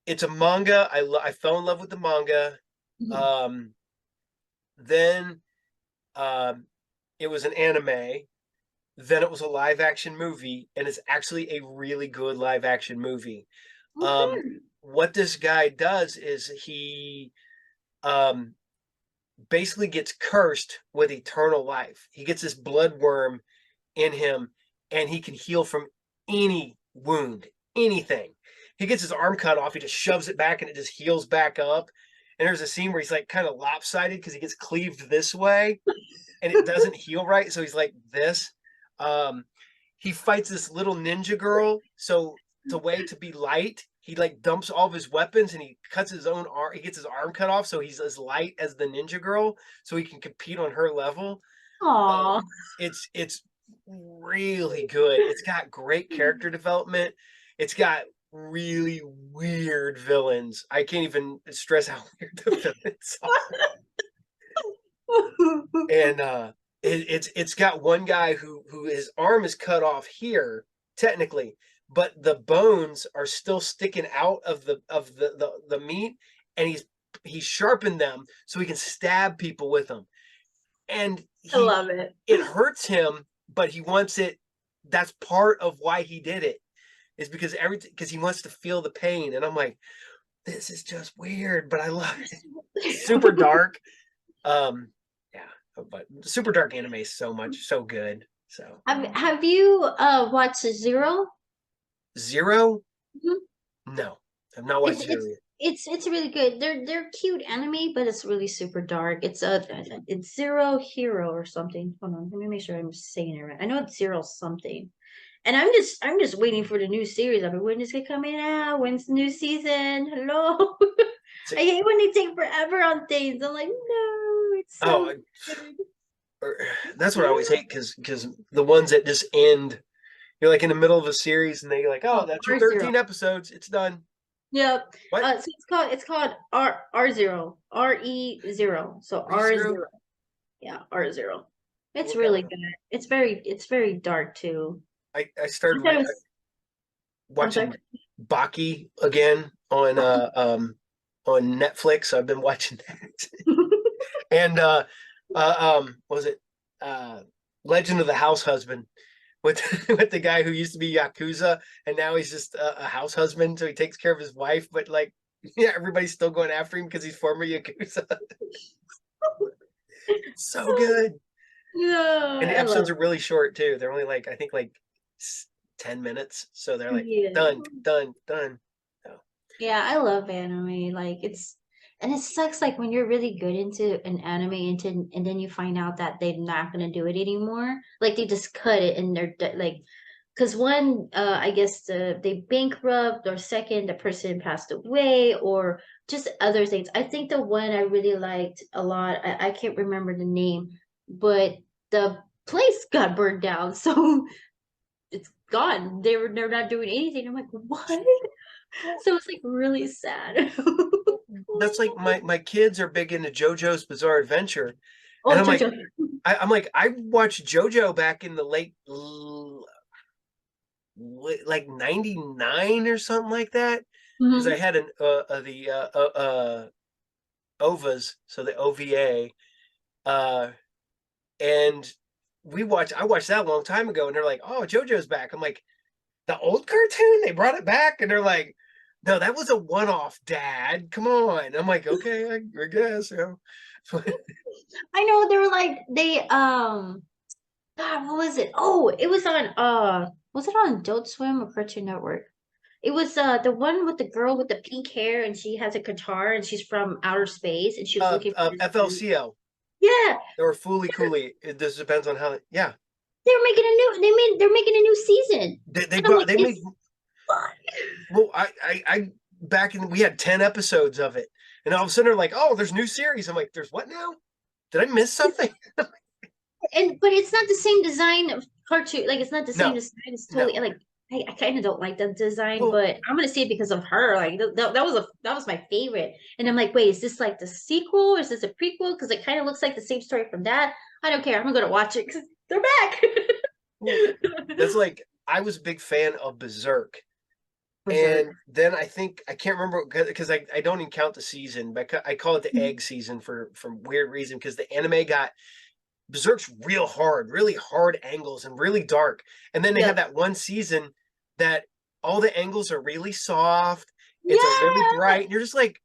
it's a manga. I fell in love with the manga. it. Um, then um, it was an anime. Then it was a live action movie, and it's actually a really good live action movie. Um, Okay. what this guy does is he um, basically gets cursed with eternal life. He gets this blood worm in him, and he can heal from any wound, anything. He gets his arm cut off, he just shoves it back, and it just heals back up. And there's a scene where he's like kind of lopsided because he gets cleaved this way, and it doesn't heal right, so he's like this. Um, he fights this little ninja girl. So the way to be light, he like dumps all of his weapons and he cuts his own arm. He gets his arm cut off, so he's as light as the ninja girl, so he can compete on her level. Um, Aw. it's really good. It's got great character development. It's got really weird villains. I can't even stress how weird the villains are. And it's got one guy who his arm is cut off here technically, but the bones are still sticking out of the meat, and he's sharpened them so he can stab people with them. And I love it. it hurts him, but he wants it. That's part of why he did it, is because everything, because he wants to feel the pain. And I'm like, this is just weird, but I love it. Super dark. Um, yeah, but super dark anime is so good. So Have you watched Zero? Zero, Mhm. no, I've not It's watched Zero it's yet. it's really good. They're cute anime, but it's really super dark. It's Zero Hero or something. Hold on, let me make sure I'm saying it right. I know it's Zero something. And I'm just waiting for the new series. I've been when is it coming out? When's the new season? Hello. I See, hate when they take forever on things. I'm like, no, it's so oh, good. that's what I always hate, because the ones that just end, you're like in the middle of a series and they're like, oh, Oh, that's your R zero. 13 episodes, it's done. Yep. What? So it's called R0. RE0. So ReZero? R0. Yeah, R0. It's Look out really for. good. It's very dark too. I I started thought it was I'm sorry. watching Baki again on Netflix. So I've been watching that. And what was it Legend of the House Husband with with the guy who used to be Yakuza, and now he's just a house husband, so he takes care of his wife, but like yeah, everybody's still going after him because he's former Yakuza. It's so good. And Yeah, the I love episodes are really short too. They're only like I think like 10 minutes, so they're it. like Yeah. done. So, Yeah, I love anime. Like and it sucks like when you're really good into an anime and then you find out that they're not gonna do it anymore. Like they just cut it and like because one I guess they bankrupt or second the person passed away or just other things. I think the one I really liked a lot, I can't remember the name, but the place got burned down, so it's gone. They're not doing anything. I'm like, what? So it's like really sad. That's like my kids are big into JoJo's Bizarre Adventure, and Oh, I'm like, Jojo. I'm like, I watched JoJo back in the like 99 or something like that, because I Hmm. had an the OVAs, so the OVA, uh, and I watched that a long time ago, and they're like, oh, JoJo's back. I'm like, the old cartoon, they brought it back, and they're like, no, that was a one-off, Dad. Come on. I'm like, okay, I guess. I know they were like God, what was it? Oh, it was it on Adult Swim or Cartoon Network? It was the one with the girl with the pink hair and she has a guitar and she's from outer space and she was looking for this dude. FLCL Yeah, or Fooly Cooley. It just depends on how. Yeah, they're making a new season. they And I'm brought like, they made. it's fun. Well, I back in we had 10 episodes of it, and all of a sudden they're like, oh, there's new series. I'm like, there's what now? Did I miss something? And but it's not the same design of cartoon. Like it's not the same No, design. It's no. totally like I kind of don't like the design, Well, but I'm gonna see it because of her. Like that was my favorite. And I'm like, wait, is this like the sequel? Or is this a prequel? Because it kind of looks like the same story from that. I don't care. I'm gonna watch it because they're back. well, that's like I was a big fan of Berserk. And Berserk. then I think I can't remember because I don't even count the season, but I call it the Mhm. egg season for weird reason because the anime got Berserk's real hard, really hard angles and really dark. And then they have Yep. that one season that all the angles are really soft. It's a really Yeah. bright. And you're just like,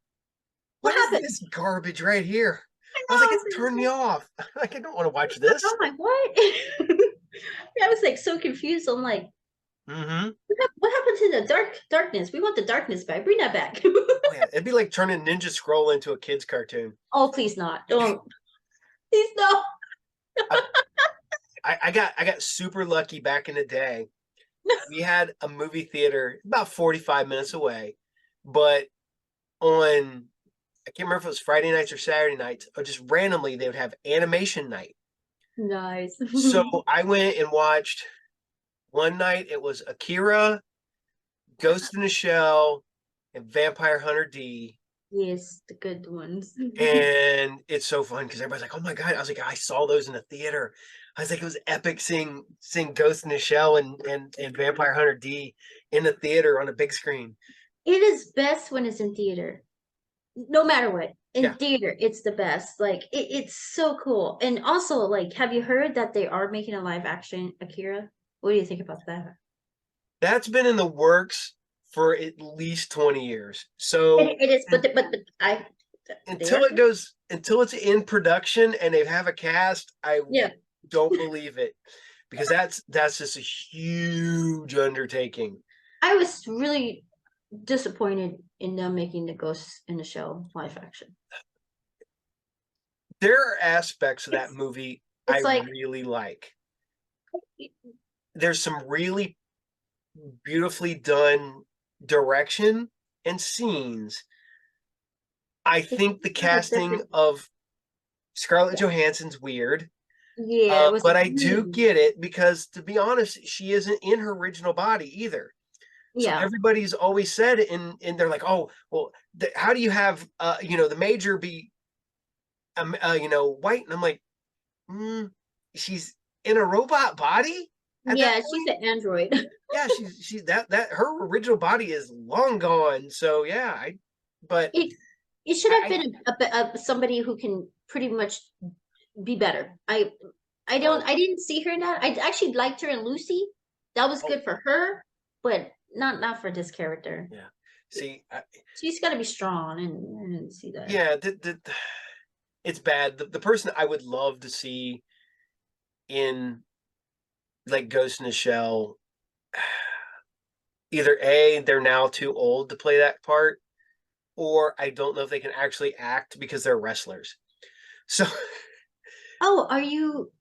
What what is happened? this garbage right here? I I was like, know. it turned me off. Like, I don't want to watch this. I'm like, what? I was like so confused. I'm like, Hmm. what happened to the darkness? We want the darkness back. Bring that back. Oh yeah, it'd be like turning Ninja Scroll into a kids cartoon. Oh, please not. Don't. Please no. I, I got super lucky back in the day. We had a movie theater about 45 minutes away, but on I can't remember if it was Friday nights or Saturday nights, or just randomly they would have animation night. Nice. So I went and watched one night. It was Akira, Ghost in the Shell, and Vampire Hunter D. Yes, the good ones. And it's so fun because everybody's like, "Oh my god!" I was like, "I saw those in the theater." I was like, "It was epic seeing Ghost in the Shell and Vampire Hunter D in the theater on a big screen." It is best when it's in theater. No matter what. In Yeah, theater, it's the best. Like it's so cool. And also, like, have you heard that they are making a live action Akira? What do you think about that? that's been in the works for at least 20 years. So It is, and but I they until are. it goes until it's in production and they have a cast, I Yeah. don't believe it because that's just a huge undertaking. I was really disappointed in them making the Ghost in the Shell live action. There are aspects of that It's movie I it's like really like. There's some really beautifully done direction and scenes. I it's think the kind of casting different. of Scarlett Yeah. Johansson's weird. Yeah, it was But I do really get it because, to be honest, she isn't in her original body either. So yeah. everybody's always said, and they're like, "Oh, well, how do you have, the major be, white?" And I'm like, mm, "She's in a robot body at that Yeah, she's point." an android. Yeah, she's that her original body is long gone. So yeah, but It it should have I been somebody who can pretty much be better. oh I didn't see her in that. I actually liked her in Lucy. That was oh good for her, but not for this character. yeah. See, She's got to be strong, and I didn't see that. yeah, it's bad. The person I would love to see in like Ghost in the Shell, either A, they're now too old to play that part, or I don't know if they can actually act because they're wrestlers. So Oh, are you?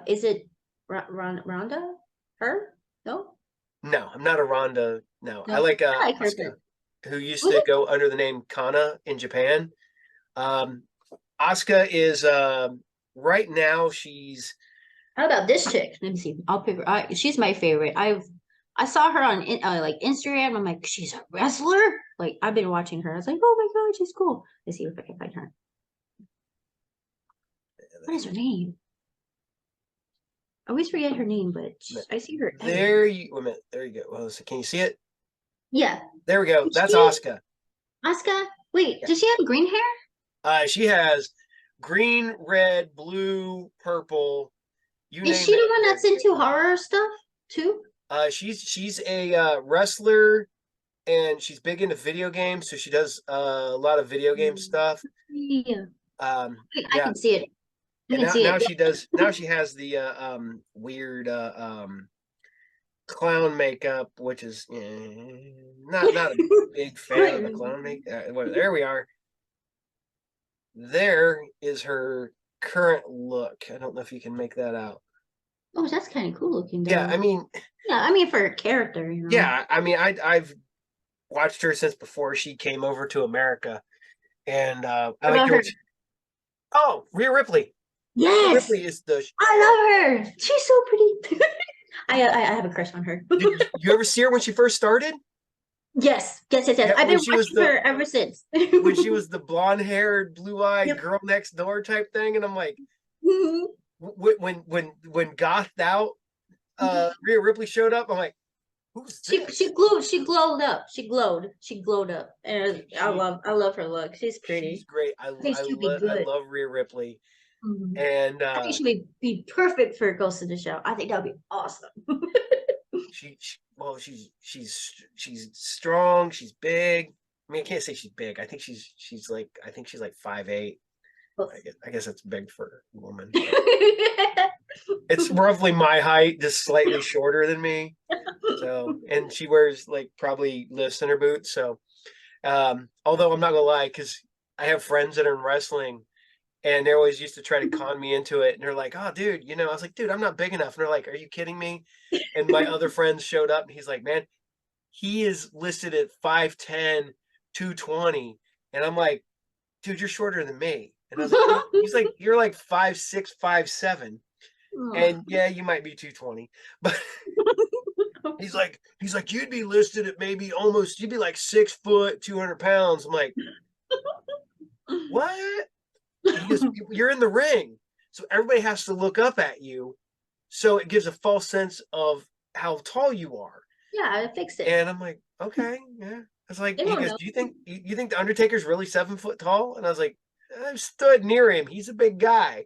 Is it Rhonda? Her? No, no, I'm not a Ronda. No, I no. like I like her, Asuka, but who used was to it? go under the name Kana in Japan. Um, Asuka is right now she's How about this chick? Let me see. I'll pick her. She's my favorite. I've I saw her on like Instagram. I'm like, she's a wrestler. Like I've been watching her. I was like, oh my god, she's cool. Let's see if I can find her. What is her name? I always forget her name, but I see her everywhere. There you wait a minute. There you go. Well, so can you see it? Yeah. There we go. Is That's she Asuka. Asuka? Wait, Yeah. does she have green hair? She has green, red, blue, purple, you Is name she it. the one that's into horror stuff too? She's a wrestler and she's big into video games, so she does a lot of video game stuff. Yeah. I Yeah, can see it. I and can now see now it. she does now she has the weird clown makeup, which is not a big fan of the clown makeup. Well, there we are. There is her current look. I don't know if you can make that out. Oh, that's kind of cool looking Yeah, though. I mean, Yeah, I mean for a character, you know. yeah, I mean, I've watched her since before she came over to America, and I What like about your. her? Oh, Rhea Ripley. Rhea Yes, Ripley is the. I love her. She's so pretty. I have a crush on her. Did you ever see her when she first started? Yes, yes, yes, yes. Yeah, I've been watching her ever since. when she was the blonde haired, blue eyed Yep. girl next door type thing, and I'm like, Mhm. when gothed out, Rhea Ripley showed up. I'm like, who's this? She glowed up. She glowed up. And She I love her look. She's she's pretty. great. I think she'll be I good. love Rhea Ripley, Mhm. and I think be perfect for Ghost in the Shell. I think that would be awesome. well, she's strong. She's big. I mean, I can't say she's big. I think she's like 5'8". I guess that's big for a woman. It's roughly my height, just slightly shorter than me. So, and she wears like probably lifts in her boots. So, although I'm not gonna lie, because I have friends that are in wrestling, and they always used to try to con me into it. And they're like, "Oh, dude, you know," I was like, "Dude, I'm not big enough." And they're like, "Are you kidding me?" And my other friends showed up, and he's like, "Man, he is listed at 5'10", 220," and I'm like, "Dude, you're shorter than me." And I was like, "He's like, you're like 5'6", 5'7". And yeah, you might be 220, but he's like, you'd be listed at maybe almost, you'd be like 6 foot, 200 pounds. I'm like, what? He goes, you're in the ring. So everybody has to look up at you. So it gives a false sense of how tall you are. Yeah, I fixed it. And I'm like, okay, yeah. I was like, They he don't goes, know. do you think the Undertaker's really 7 foot tall? And I was like, I've stood near him. He's a big guy.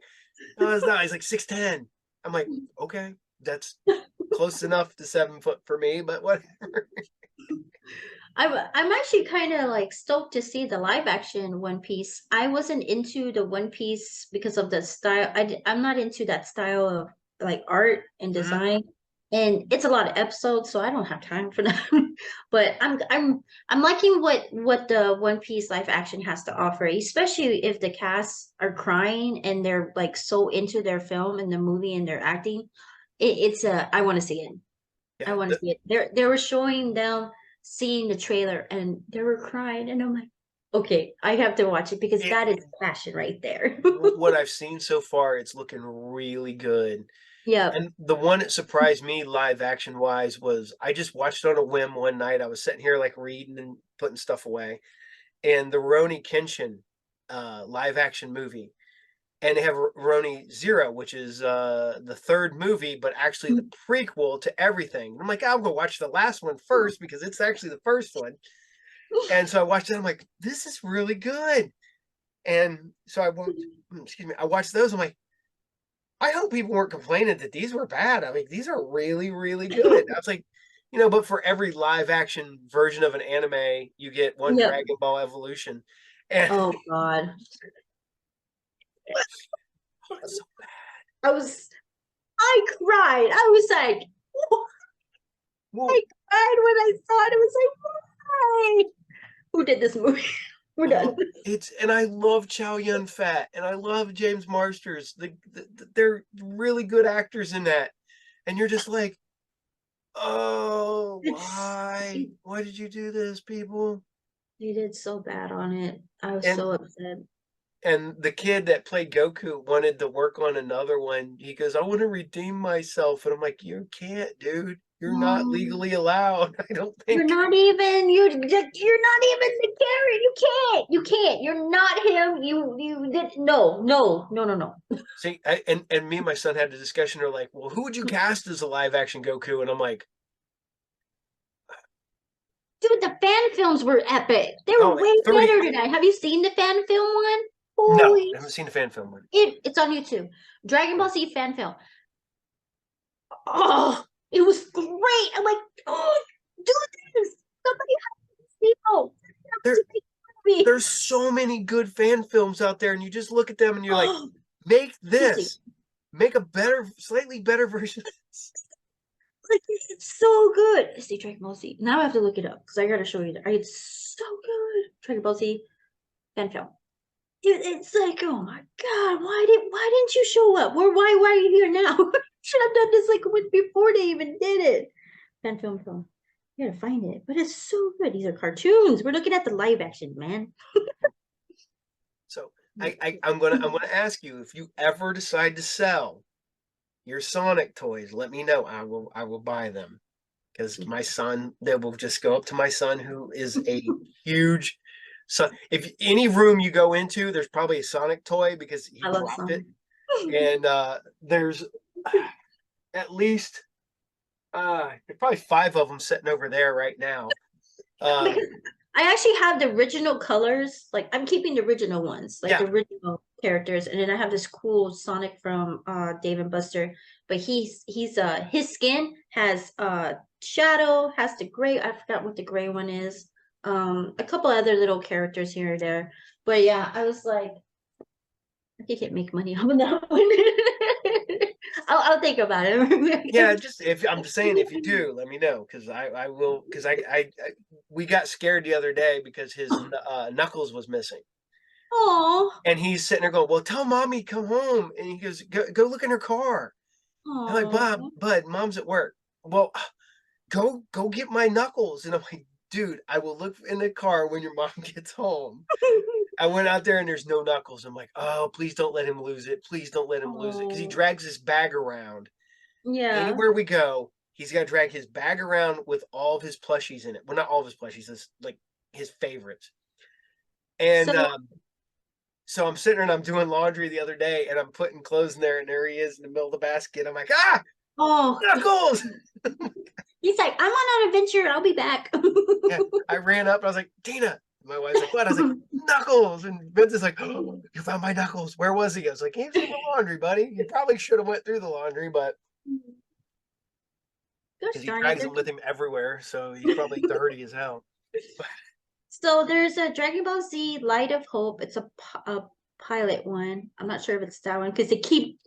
No, it's not. He's like 6'10". I'm like, okay, that's close enough to 7 foot for me, but whatever. I'm actually kind of like stoked to see the live action One Piece. I wasn't into the One Piece because of the style. I'm not into that style of like art and Mhm. design, and it's a lot of episodes, so I don't have time for that. But I'm liking what the One Piece live action has to offer, especially if the cast are crying and they're like so into their film and the movie and their acting. It's I want to see it. I Yeah, want to see it. They were showing them seeing the trailer and they were crying and I'm like, okay, I have to watch it because it, that is passion right there. what I've seen so far, it's looking really good. Yep. And the one that surprised me live action wise was I just watched it on a whim one night. I was sitting here like reading and putting stuff away, and the Roni Kenshin live action movie. And they have Roni Zero, which is the third movie, but actually the prequel to everything. And I'm like, I'll go watch the last one first because it's actually the first one. And so I watched it. I'm like, this is really good. And so excuse me, I watched those. I'm like, I hope people weren't complaining that these were bad. I mean, these are really, really good. I was like, but for every live action version of an anime, you get one Yep. Dragon Ball Evolution. And Oh God. so I was I cried. I was like, well, I cried when I saw it. It was like, why? Who did this movie? We're done. and I love Chow Yun Fat and I love James Marsters. They're really good actors in that. And you're just like, oh, It's why? Why did you do this, people? they did so bad on it. I was And so upset. And the kid that played Goku wanted to work on another one. He goes, I want to redeem myself. And I'm like, you can't, dude. You're not Um, legally allowed. I don't you're think. not even you're not even the carrot. You can't. You're not him. You did no. See, and me and my son had a discussion. They're like, well, who would you cast as a live action Goku? And I'm like, Dude, the fan films were epic. They were oh, way better 30. than that. Have you seen the fan film one? No, Holy I haven't seen the fan film one. it's on YouTube. Dragon Ball Z fan film. Oh, it was great. I'm like, oh, do this. Somebody have these people. There, To make me. there's so many good fan films out there, and you just look at them and you're like, Oh, make seriously. this, make a better, slightly better version of this. Like it's so good. Let's see Dragon Ball Z. Now I have to look it up because I gotta show you. It's so good. Dragon Ball Z fan film. Dude, it's like, oh my god, why didn't you show up? Why are you here now? Should have done this like before they even did it. Fan film. You gotta find it, but it's so good. These are cartoons. We're looking at the live action, man. So I'm gonna ask you, if you ever decide to sell your Sonic toys, let me know. I will buy them, because my son, they will just go up to my son, who is a huge son. If any room you go into, there's probably a Sonic toy because he I love dropped it. Sonic. And there's at least there's probably 5 of them sitting over there right now. Because I actually have the original colors. Like I'm keeping the original ones, like Yeah, the original characters, and then I have this cool Sonic from Dave and Buster. But he's his skin has shadow, has the gray. I forgot what the gray one is. A couple other little characters here or there. But yeah, I was like, I can't make money off of that one. I'll think about it. yeah. Just if I'm just saying, if you do, let me know, because I will, because I we got scared the other day because his knuckles was missing. Oh, And he's sitting there going, well, tell mommy come home. And he goes, go look in her car. I'm like, oh, Bud, mom's at work. Well, go get my knuckles. And I'm like, dude, I will look in the car when your mom gets home. I went out there and there's no knuckles. I'm like, oh, please don't let him lose it. Please don't let him lose it. Because he oh, drags his bag around. yeah. Anywhere we go, he's got to drag his bag around with all of his plushies in it. Well, not all of his plushies, it's like his favorites. And So, so I'm sitting there and I'm doing laundry the other day and I'm putting clothes in there, and there he is in the middle of the basket. I'm like, oh, knuckles. he's like, I'm on an adventure. I'll be back. Yeah, I ran up and I was like, Tina. My wife's like, what? I was like, knuckles. And Vince is like, oh, you found my knuckles. Where was he? I was like, he was in the laundry, buddy. You probably should have went through the laundry, but Gosh because he darn it. drags them with him everywhere, so he's probably dirty as hell. So there's a Dragon Ball Z Light of Hope. It's a pilot one. I'm not sure if it's that one because they keep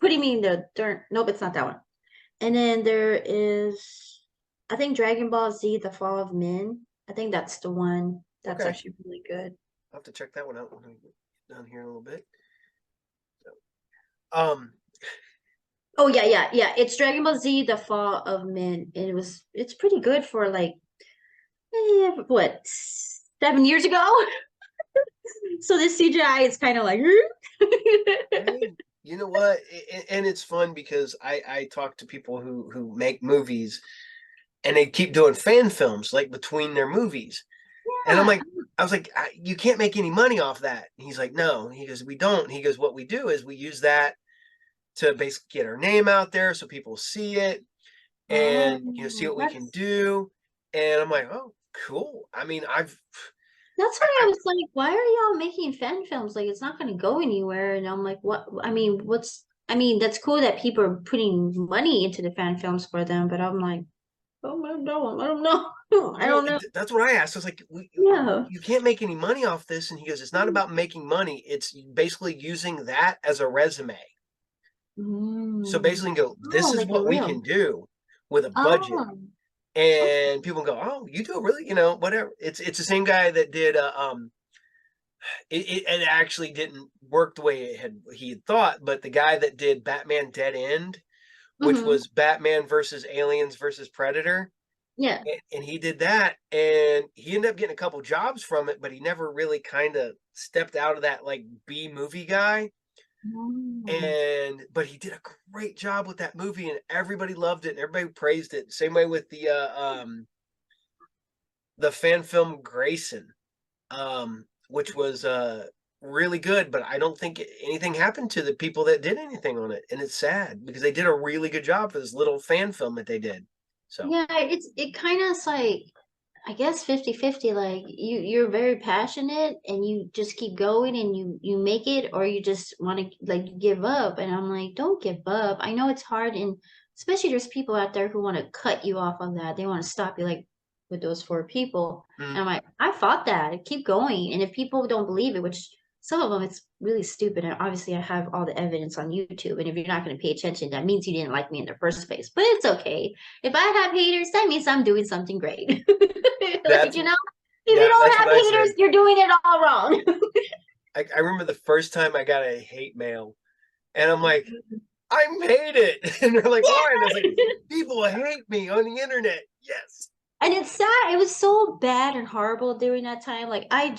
putting me in the dirt. Nope, it's not that one. And then there is, I think Dragon Ball Z: The Fall of Men. I think that's the one. That's Okay, actually really good. I'll have to check that one out when I get down here in a little bit. So, Oh yeah. It's Dragon Ball Z: The Fall of Men. It's pretty good for like what 7 years ago. So this CGI is kind of like. hey, you know what? And it's fun because I talk to people who make movies, and they keep doing fan films like between their movies. And I'm Yeah. like, I was like, you can't make any money off that. And he's like, no. He goes, we don't. He goes, what we do is we use that to basically get our name out there so people see it, and see Oh, what we can do. And I'm like, oh, cool. I mean, that's why I was like, why are y'all making fan films? Like, it's not going to go anywhere. And I'm like, what? I mean, that's cool that people are putting money into the fan films for them, but I'm like, oh, I don't know. I well, don't know. that's what I asked. I was like, Yeah. you can't make any money off this. And he goes, it's not about making money. It's basically using that as a resume. So Mm. basically, go, Oh, this is like a what we can real. do with a budget. Oh, okay. And people go, oh, you do really, whatever. It's the same guy that did it actually didn't work the way he had thought, but the guy that did Batman Dead End, which Mm-hmm. was Batman versus Aliens versus Predator, Yeah. and he did that, and he ended up getting a couple jobs from it, but he never really kind of stepped out of that like B movie guy. Oh. And but he did a great job with that movie, and everybody loved it, and everybody praised it. Same way with the fan film Grayson, which was really good, but I don't think anything happened to the people that did anything on it, and it's sad because they did a really good job for this little fan film that they did. So Yeah, it kind of like, I guess 50-50. Like you're very passionate and you just keep going and you make it, or you just want to like give up. And I'm like, don't give up. I know it's hard, and especially there's people out there who want to cut you off on that. They want to stop you, like with those four people. And mm, I'm like, I fought that. Keep going. And if people don't believe it, which some of them it's really stupid, and obviously I have all the evidence on YouTube. And if you're not going to pay attention, that means you didn't like me in the first place. But it's okay. If I have haters, that means I'm doing something great. Like, that's if you that's don't what have I haters, said. you're doing it all wrong. I remember the first time I got a hate mail, and I'm like, I made it, and they're like, why? And I was like, people hate me on the internet. Yes. And it's sad. It was so bad and horrible during that time. Like I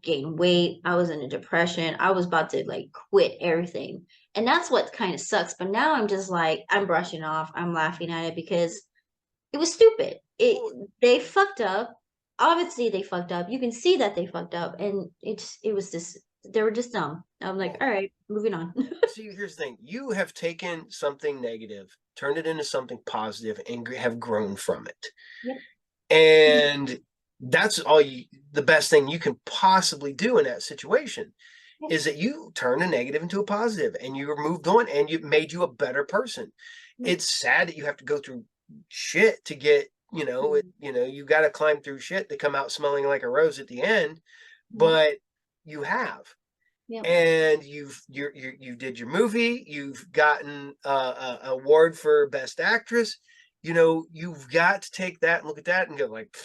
gained weight. I was in a depression. I was about to like quit everything. And that's what kind of sucks. But now I'm just like, I'm brushing off. I'm laughing at it because it was stupid. Well, They fucked up. Obviously they fucked up. You can see that they fucked up. And it was just, they were just dumb. I'm like, well, all right, moving on. see, here's the thing. You have taken something negative, turned it into something positive, and have grown from it. Yep. And that's the best thing you can possibly do in that situation Yep. is that you turn a negative into a positive, and you moved on, and you made you a better person. Yep. It's sad that you have to go through shit to get, you got to climb through shit to come out smelling like a rose at the end, Yep. but you have. Yep. And you did your movie. You've gotten a award for best actress. You've got to take that and look at that and go like,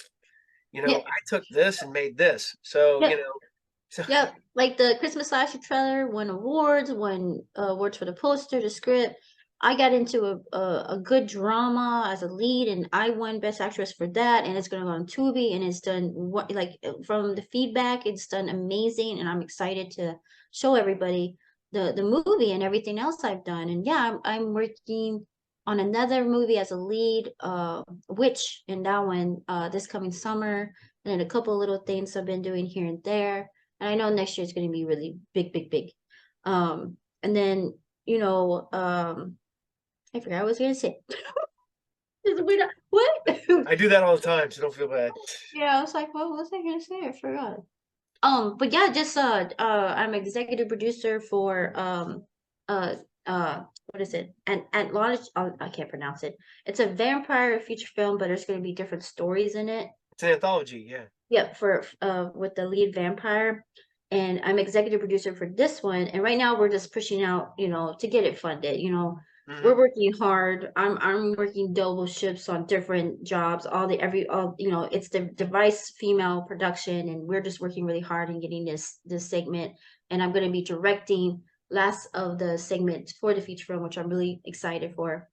Yep. I took this and made this. So Yep. so Yep. Like the Christmas slasher trailer won awards, won awards for the poster, the script. I got into a good drama as a lead, and I won Best Actress for that. And it's gonna go on Tubi, and it's done what like from the feedback, it's done amazing, and I'm excited to show everybody the movie and everything else I've done. And yeah, I'm working on another movie as a lead, Witch, in that one this coming summer, and then a couple of little things I've been doing here and there. And I know next year is going to be really big, big, big. And then, I forgot what I was going to say. What? I do that all the time, so don't feel bad. Yeah, I was like, what was I going to say? I forgot. But yeah, just I'm executive producer for uh what is it? And Anthology. Oh, I can't pronounce it. It's a vampire feature film, but there's going to be different stories in it. It's an anthology, yeah. Yep, for with the lead vampire. And I'm executive producer for this one. And right now we're just pushing out, to get it funded. We're Hmm. working hard. I'm working double shifts on different jobs, all it's the device female production, and we're just working really hard and getting this segment. And I'm gonna be directing last of the segments for the feature film, which I'm really excited for.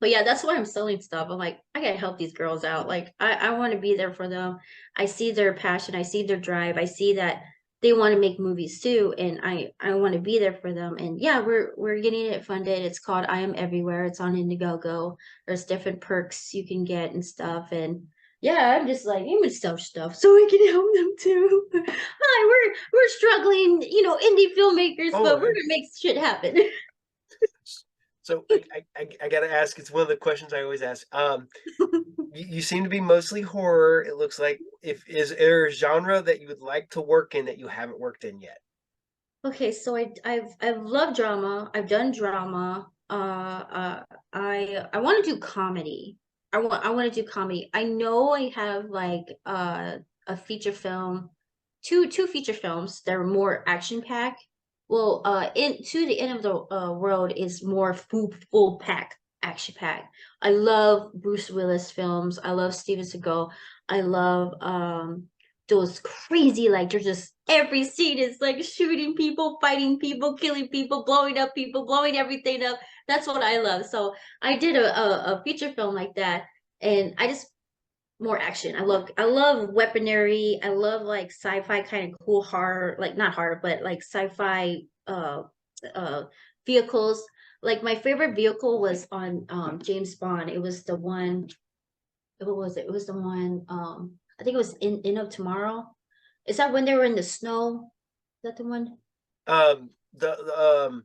But yeah, that's why I'm selling stuff. I'm like, I gotta help these girls out. Like, I want to be there for them. I see their passion. I see their drive. I see that they want to make movies too, and I want to be there for them. And yeah, we're getting it funded. It's called I Am Everywhere. It's on Indiegogo. There's different perks you can get and stuff. And yeah, I'm just like, I'm gonna sell stuff so we can help them too. Hi, we're struggling, indie filmmakers, Oh, but we're gonna make shit happen. so I got to ask. It's one of the questions I always ask. You seem to be mostly horror. It looks like if is there a genre that you would like to work in that you haven't worked in yet? Okay, so I've loved drama. I've done drama. I want to do comedy. I want to do comedy. I know I have like a feature film, two feature films that are more action packed. Well, in To the End of the World is more full pack action pack. I love Bruce Willis films. I love Steven Seagal. I love those crazy, like they're just every scene is like shooting people, fighting people, killing people, blowing up people, blowing everything up. That's what I love. So I did a feature film like that, and I just more action. I love weaponry. I love like sci-fi kind of cool horror, like not horror, but like sci-fi uh vehicles. Like my favorite vehicle was on James Bond. It was the one, what was it? It was the one, I think it was in of Tomorrow. Is that when they were in the snow? Is that the one? Um, the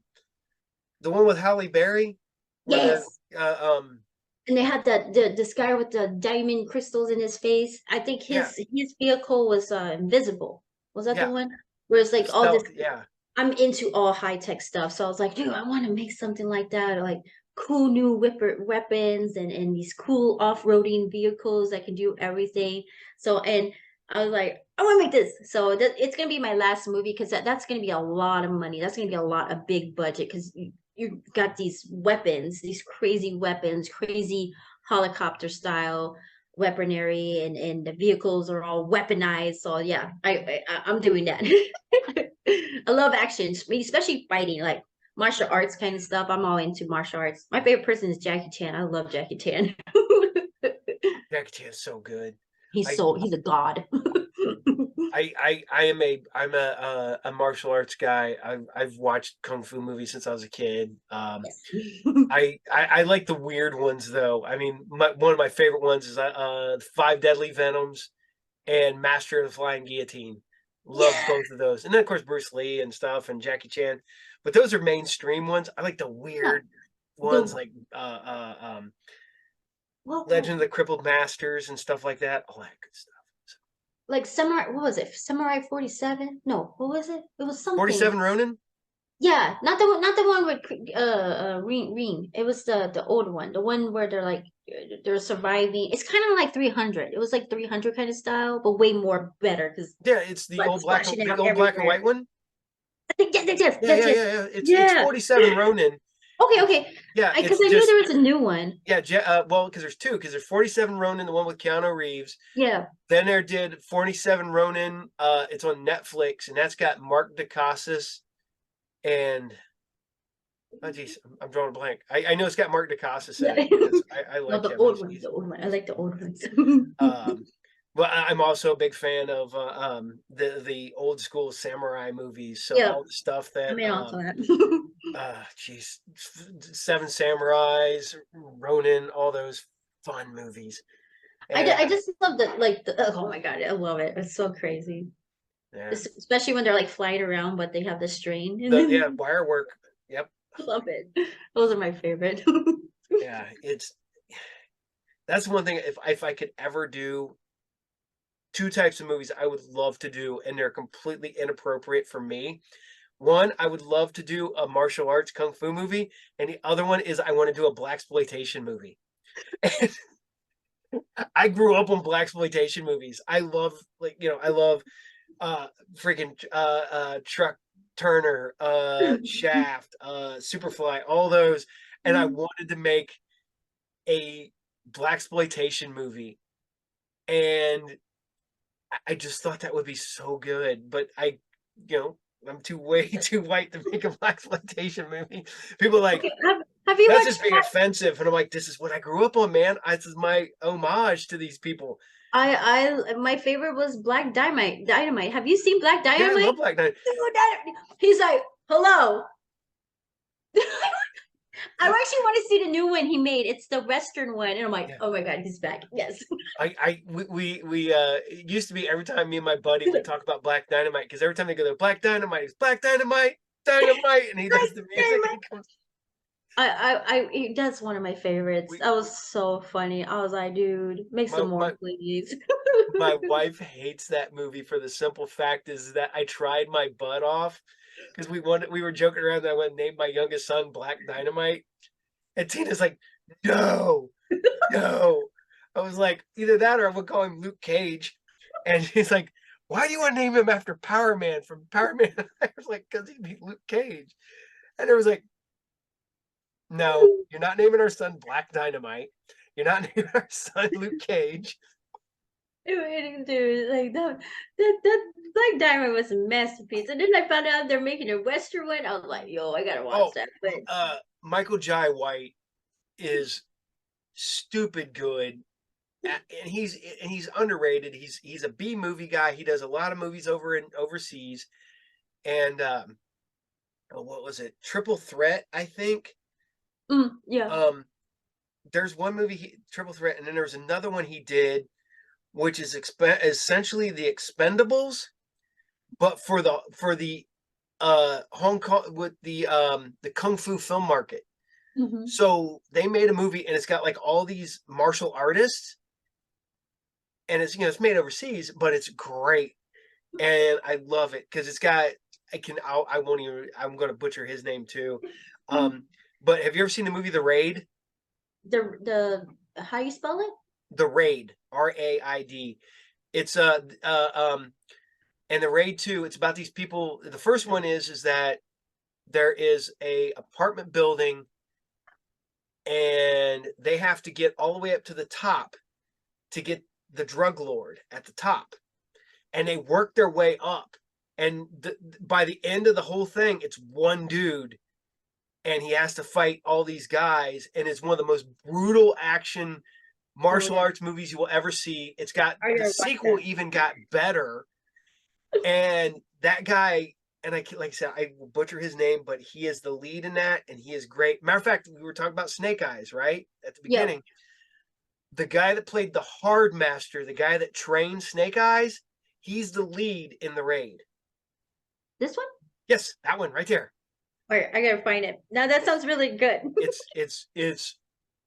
one with Halle Berry, where the Yes. uh, um, And they had this guy with the diamond crystals in his face. I think yeah, his vehicle was invisible. Was that the yeah, one? Where it's like all this, stealth, yeah. I'm into all high tech stuff. So I was like, dude, I want to make something like that, or like cool new weapons and these cool off-roading vehicles that can do everything. So and I was like, I want to make this. So it's gonna be my last movie because that's gonna be a lot of money. That's gonna be a lot of big budget because you got these weapons, these crazy weapons, crazy helicopter style weaponry, and the vehicles are all weaponized. So yeah, I'm doing that. I love action, especially fighting, like martial arts kind of stuff. I'm all into martial arts. My favorite person is Jackie Chan. I love Jackie Chan. Jackie Chan's so good. I He's a god. I'm a martial arts guy. I've watched kung fu movies since I was a kid. Yes. I like the weird ones though. I mean, one of my favorite ones is Five Deadly Venoms and Master of the Flying Guillotine. Love Yeah. both of those, and then of course Bruce Lee and stuff and Jackie Chan. But those are mainstream ones. I like the Yeah. weird ones The like well, Legend of the Crippled Masters and stuff like that. All that good stuff. like Samurai, what was it? Samurai 47? No, what was it? It was something. 47 Ronin. Yeah, not the one with Ring. It was the old one, the one where they're like they're surviving. It's kind of like 300. It was like 300 kind of style, but way more better because Yeah, it's blood splashing the out old black and everywhere. white one. I think Yeah, yeah, yes. yeah, yeah. It's Yeah. 47 Ronin. Okay, It's okay. yeah, Because it's I knew just there was a new one. yeah, well, because there's two, because there's 47 Ronin, the one with Keanu Reeves. Yeah. Then there did 47 Ronin. It's on Netflix, and that's got Mark Dacascos and oh geez, I'm drawing a blank. I know it's got Mark Dacascos in Yeah. it because I No, like the him. old one, the old one. I like the old ones. Um, but I'm also a big fan of the old school samurai movies. So Yeah, all the stuff I that mean all that. geez, Seven Samurais, Ronin, all those fun movies. And I just love oh my god, I love it. It's so crazy. yeah, Especially when they're like flying around, but they have the strain. And the then wire work. Yep. I love it. Those are my favorite. Yeah, that's one thing. If I could ever do two types of movies I would love to do, and they're completely inappropriate for me. One, I would love to do a martial arts kung fu movie, and the other one is I want to do a black exploitation movie. I grew up on black exploitation movies. I love I love freaking Truck Turner, Shaft, Superfly, all those, and I wanted to make a black exploitation movie, and I just thought that would be so good, but you know, I'm too way too white to make a black exploitation movie. People are like, Okay, have you that's watched just being offensive, and I'm like, this is what I grew up on, man. This is my homage to these people. my favorite was Black Dynamite. Have you seen Black Yeah, I Dynamite? love Black Knight. Dude, he's like, hello. I Yeah, actually want to see the new one he made. It's the Western one. And I'm like, yeah. oh my God, he's back. Yes. We it used to be every time me and my buddy would talk about Black Dynamite, because every time they go there, Black Dynamite, it's Black Dynamite, Dynamite, and he does the music and he comes. That's one of my favorites. We That was so funny. I was like, dude, make some my more, please. my wife hates that movie for the simple fact is that I tried my butt off because we were joking around that I went and named my youngest son Black Dynamite, and Tina's like, no, no. I was like, either that or I would call him Luke Cage, and he's like, why do you want to name him after Power Man from Power Man? I was like, because he'd be Luke Cage, and it was like, no, you're not naming our son Black Dynamite. You're not naming our son Luke Cage. Dude, like that Black Diamond was a masterpiece. And then I found out they're making a Western one. I was like, yo, I gotta watch Oh, that. But Michael Jai White is stupid good and he's underrated. He's a B movie guy. He does a lot of movies overseas. And what was it? Triple Threat, I think. Yeah. There's one movie, Triple Threat, and then there's another one he did, which is essentially the Expendables, but for the Hong Kong with the kung fu film market. Mm-hmm. So they made a movie, and it's got like all these martial artists, and it's it's made overseas, but it's great, and I love it because it's got I won't even I'm going to butcher his name too. But have you ever seen the movie The Raid? The how you spell it? The Raid, RAID. It's and The Raid 2, it's about these people. The first one is that there is a apartment building, and they have to get all the way up to the top to get the drug lord at the top, and they work their way up, and by the end of the whole thing, it's one dude, and he has to fight all these guys, and it's one of the most brutal action Oh martial yeah. arts movies you will ever see. It's got I the gotta watch sequel that. even got better, and that guy, and like I said, I will butcher his name, but he is the lead in that, and he is great. Matter of fact, we were talking about Snake Eyes, right, at the Yep. beginning. The guy that played the Hard Master, the guy that trained Snake Eyes, he's the lead in The Raid. This one? Yes, that one right there. All right, I gotta find it. Now that sounds really good. It's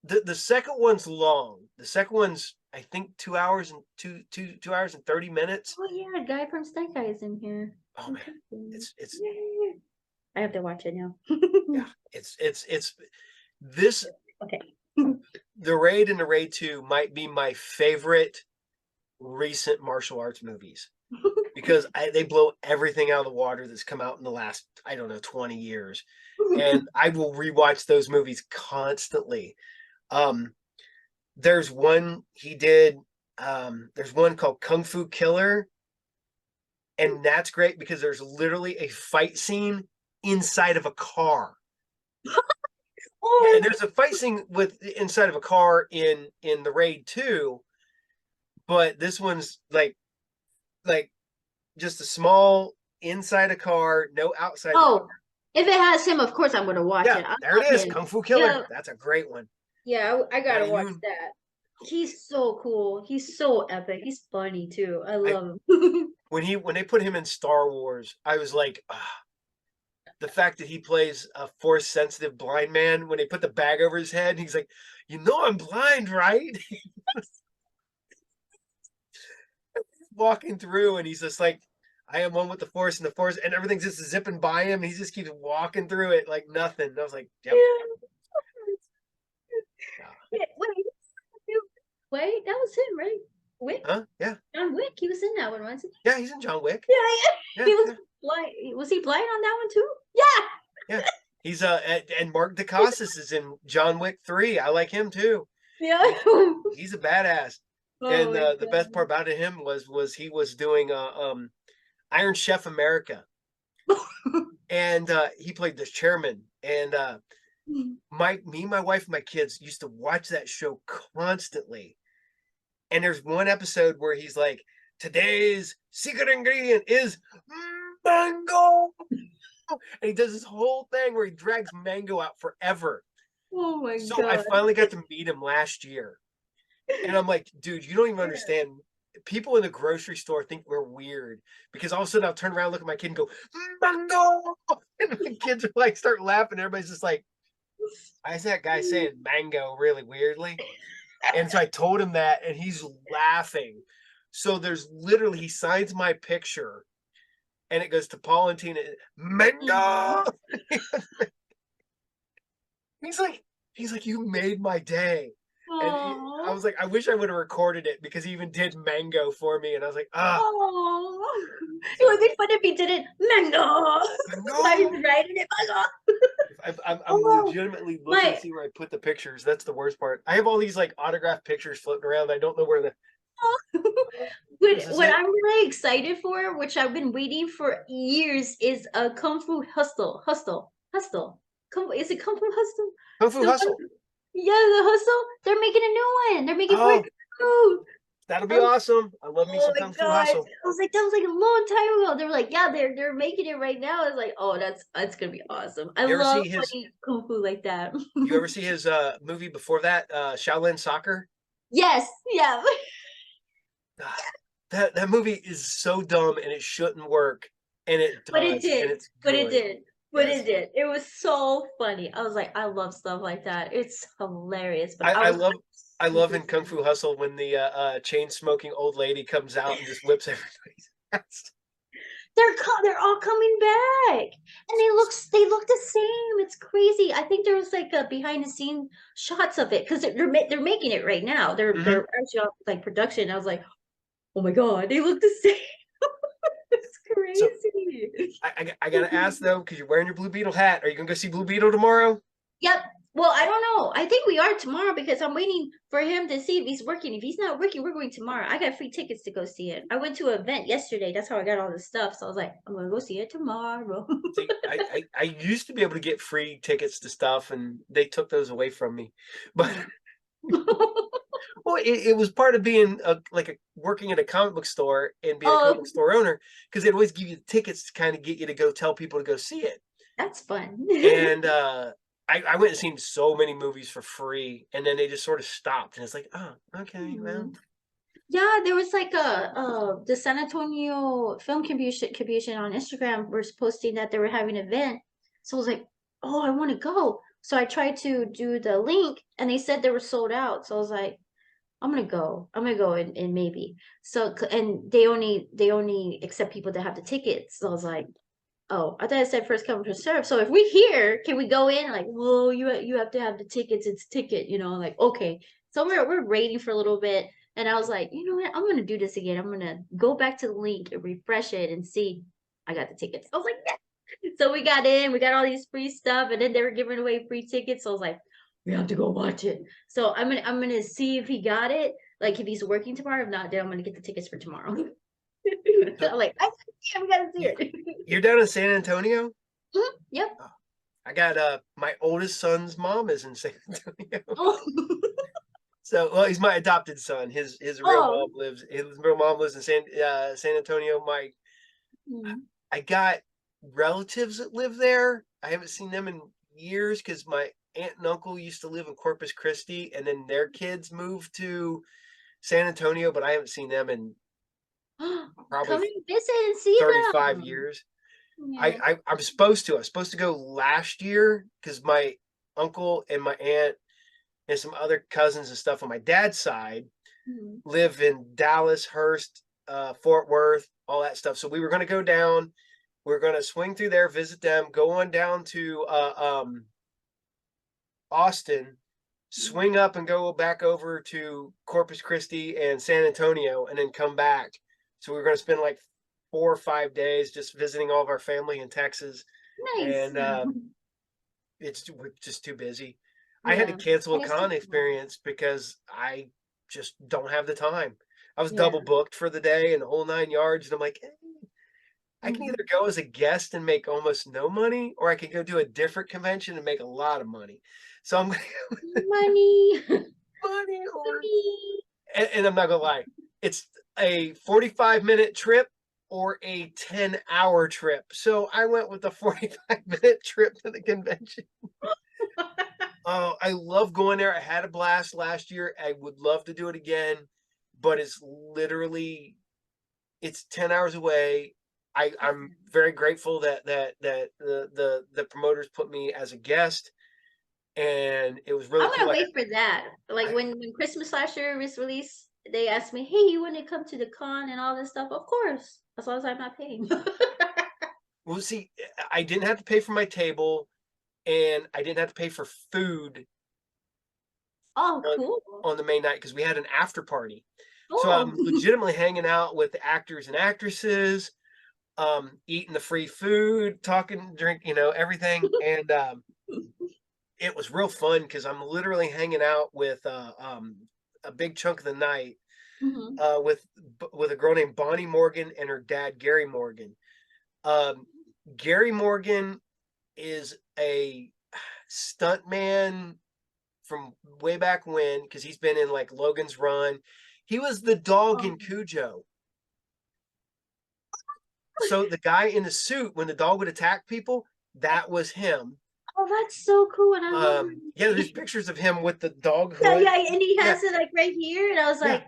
the second one's long. The second one's I think 2 hours and 2 hours and 30 minutes. Oh yeah, guy from Snake Eyes in here. Oh man, it's Yeah. I have to watch it now. yeah, it's this Okay. The Raid and The Raid 2 might be my favorite recent martial arts movies because they blow everything out of the water that's come out in the last, I don't know, 20 years. And I will rewatch those movies constantly. Um, there's one he did, there's one called Kung Fu Killer, and that's great because there's literally a fight scene inside of a car. And there's a fight scene with inside of a car in The Raid 2, but this one's like just a small inside a car, no outside the car. Oh, if it has him, of course I'm gonna watch Yeah, it. I there it love is, him. Kung Fu Killer. Yeah, That's a great one. yeah, I gotta Guan watch Yun. that. He's so cool. He's so epic. He's funny too. I I love him. when they put him in Star Wars, I was like, the fact that he plays a force sensitive blind man when they put the bag over his head, and he's like, I'm blind, right? Walking through, and he's just like, I am one with the force, and the force, and everything's just zipping by him, and he just keeps walking through it like nothing. And I was like, yep. Yeah. Wait, that was him, right? Wick? Huh? Yeah. John Wick. He was in that one, wasn't Yeah, he's in John Wick. he? Yeah. Yeah, He was yeah. blind. Was he blind on that one too? Yeah. Yeah. He's and Mark Dacascos is in John Wick 3. I like him too. Yeah. He's a badass. And the best part about him was he was doing Iron Chef America. And he played the chairman. And me, my wife, and my kids used to watch that show constantly. And there's one episode where he's like, today's secret ingredient is mango. And he does this whole thing where he drags mango out forever. Oh my So god. I finally got to meet him last year. And I'm like, dude, you don't even understand. People in the grocery store think we're weird because all of a sudden I'll turn around, look at my kid, and go, mango. And the kids are like, start laughing. Everybody's just like, why is that guy saying mango really weirdly? And so I told him that, and he's laughing. So there's literally, he signs my picture, and it goes to Paul and Tina, mango. he's like, you made my day. And I was like, I wish I would have recorded it because he even did mango for me. And I was like, Oh, it would be fun if he did it. Mango. I'm writing it. Mango. I'm legitimately looking to see where I put the pictures. That's the worst part. I have all these like autographed pictures floating around. I don't know where the. What I'm really excited for, which I've been waiting for years, is a Kung Fu Hustle. Is it Kung Fu Hustle? Kung Fu Hustle. Yeah, the Hustle. They're making a new one. They're making four. Oh, That'll be awesome. I love me oh some my Kung Fu god! Hustle. I was like, that was like a long time ago. They were like, yeah, they're making it right now. I was like, oh, that's gonna be awesome. I You ever love see his? funny kung fu like that. You ever see his movie before that, Shaolin Soccer? Yes, yeah. Ah, that movie is so dumb and it shouldn't work, and it But it does, and did. it's But it good. did. But it Yes, did. It was so funny. I was like, I love stuff like that. It's hilarious. But I, I I was love I love super in Kung Fu Hustle when the chain smoking old lady comes out and just whips everybody's ass. they're all coming back. And they look the same. It's crazy. I think there was like a behind the scene shots of it because they're making it right now. Hmm. They're actually on like production. I was like, oh my god, they look the same. It's So crazy. I gotta ask though, because you're wearing your Blue Beetle hat. Are you gonna go see Blue Beetle tomorrow? Yep. Well, I don't know. I think we are tomorrow because I'm waiting for him to see if he's working. If he's not working, we're going tomorrow. I got free tickets to go see it. I went to an event yesterday. That's how I got all this stuff. So I was like, I'm gonna go see it tomorrow. See, I used to be able to get free tickets to stuff, and they took those away from me. But Yeah. well, it was part of being working at a comic book store and being a comic book Oh, store owner, because they'd always give you the tickets to kind of get you to go tell people to go see it. that's fun. And I went and seen so many movies for free, and then they just sort of stopped, and it's like, oh, okay, well, Mhm. Yeah, there was like a the San Antonio Film Commission on Instagram was posting that they were having an event. So I was like, oh, I want to go. So I tried to do the link and they said they were sold out. So I was like, I'm gonna go. I'm gonna go and maybe. So and they only accept people that have the tickets. So I was like, oh, I thought it said first come first serve. So if we here, can we go in? Like, well, you have to have the tickets. It's ticket, like okay. So we're waiting for a little bit, and I was like, you know what? I'm gonna do this again. I'm gonna go back to the link and refresh it and see. I got the tickets. I was like, yeah. So we got in. We got all these free stuff, and then they were giving away free tickets. So I was like, we have to go watch it. So I'm gonna see if he got it. Like if he's working tomorrow. If not, then I'm gonna get the tickets for tomorrow. so I'm like, we gotta see you, it. you're down in San Antonio. Mhm, yep. Oh, I got my oldest son's mom is in San Antonio. Oh. So, well, he's my adopted son. His real Oh. mom lives in San Antonio. My Mm. I got relatives that live there. I haven't seen them in years because my aunt and uncle used to live in Corpus Christi, and then their kids moved to San Antonio, but I haven't seen them in probably Come and visit and see 35 them. years. Yeah. I'm supposed to. I was supposed to go last year because my uncle and my aunt and some other cousins and stuff on my dad's side Mhm. live in Dallas, Hurst, Fort Worth, all that stuff. So we were going to go down. We're going to swing through there, visit them, go on down to Austin, Mhm. swing up and go back over to Corpus Christi and San Antonio, and then come back. So we were going to spend like 4 or 5 days just visiting all of our family in Texas, Nice. and we're just too busy. I had to Yeah. cancel a And it's too con small. experience because I just don't have the time. I was Yeah. double booked for the day and the whole 9 yards, and I'm like, I can either Mhm. go as a guest and make almost no money, or I could go do a different convention and make a lot of money. So I'm going to Money. money or Money. and I'm not gonna lie, it's a 45-minute trip or a 10-hour trip. So I went with the 45-minute trip to the convention. Oh, I love going there. I had a blast last year. I would love to do it again, but it's 10 hours away. I'm very grateful that the promoters put me as a guest, and it was really I'm cool. gonna Like wait for that. Like I when Christmas last year was released, they asked me, "Hey, you want to come to the con and all this stuff?" Of course, as long as I'm not paying. well see, I didn't have to pay for my table, and I didn't have to pay for food Oh, on cool. on the main night because we had an after party. So Oh. I'm legitimately hanging out with the actors and actresses, eating the free food, talking, drink, everything. And it was real fun because I'm literally hanging out with a big chunk of the night Mhm. with a girl named Bonnie Morgan and her dad Gary Morgan. Um, Gary Morgan is a stunt man from way back when, because he's been in like Logan's Run. He was the dog Oh, in Cujo. So the guy in the suit, when the dog would attack people, that was him. oh, that's so cool, and I love Yeah, there's it. pictures of him with the dog Yeah, hood. yeah, and he Yeah, has it like right here, and I was yeah, like,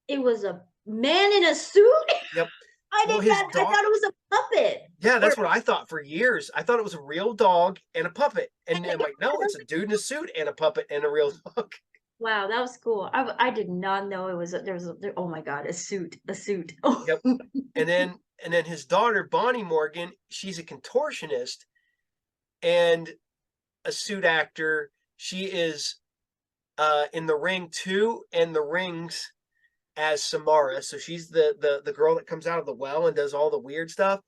it was a man in a suit. yep. I Well, did his not. I dog. thought it was a puppet. Yeah, Or that's what I thought for years. I thought it was a real dog and a puppet, and I'm yeah, like, no, it's a dude in a suit and a puppet and a real dog. wow, that was cool. I did not know it was there was oh my god, a suit, a suit. Oh, Yep. And then his daughter Bonnie Morgan, she's a contortionist and a suit actor. She is in The Ring too, and The Rings as Samara. So she's the girl that comes out of the well and does all the weird stuff.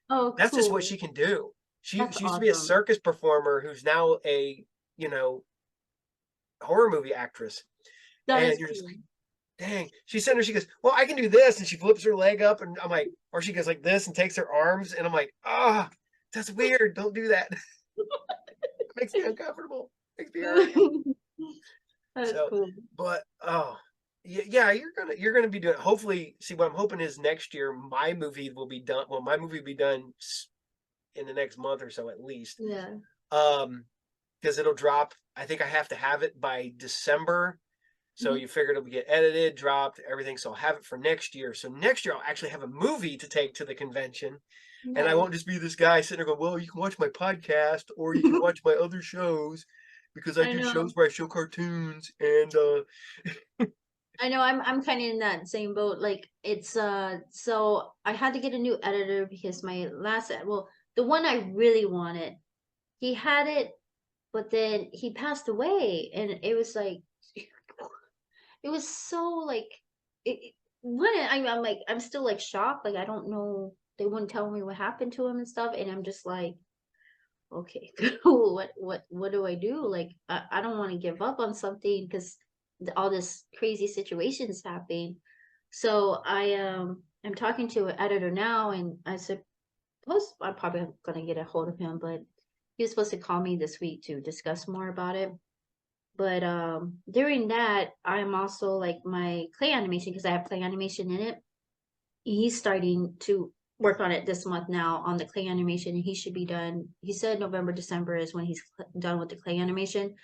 oh, That's just what cool. she can do. That's She used to be a awesome. circus performer who's now a, you know, horror movie actress. That And is you're just cool. like, dang. She's sitting there, she goes, well, I can do this. And she flips her leg up, and I'm like, or she goes like this and takes her arms, and I'm like, ah, oh, that's weird. Don't do that. It makes me uncomfortable. It makes me hurt. That's So, cool. but oh, yeah, you're gonna be doing. Hopefully, see what I'm hoping is next year my movie will be done. Well, my movie will be done in the next month or so at least. Yeah. Um, because it'll drop. I think I have to have it by December. So Mhm. you figure it'll get edited, dropped, everything. So I'll have it for next year. So next year I'll actually have a movie to take to the convention. And I Nice. won't just be this guy sitting there going, well, you can watch my podcast or you can watch my other shows because I I do shows know. where I show cartoons and I know I'm kind of in that same boat. Like it's so I had to get a new editor because my last well, the one I really wanted, he had it, but then he passed away, and it was like it was so like when I'm like I'm still like shocked. Like I don't know. They wouldn't tell me what happened to him and stuff, and I'm just like, okay, what do I do? Like I don't want to give up on something because all this crazy situations happening. So I'm talking to an editor now, and I suppose I'm probably gonna get a hold of him, but he was supposed to call me this week to discuss more about it. But during that, I'm also like my clay animation because I have clay animation in it. He's starting to work on it this month now on the clay animation, and he should be done. He said November, December is when he's done with the clay animation.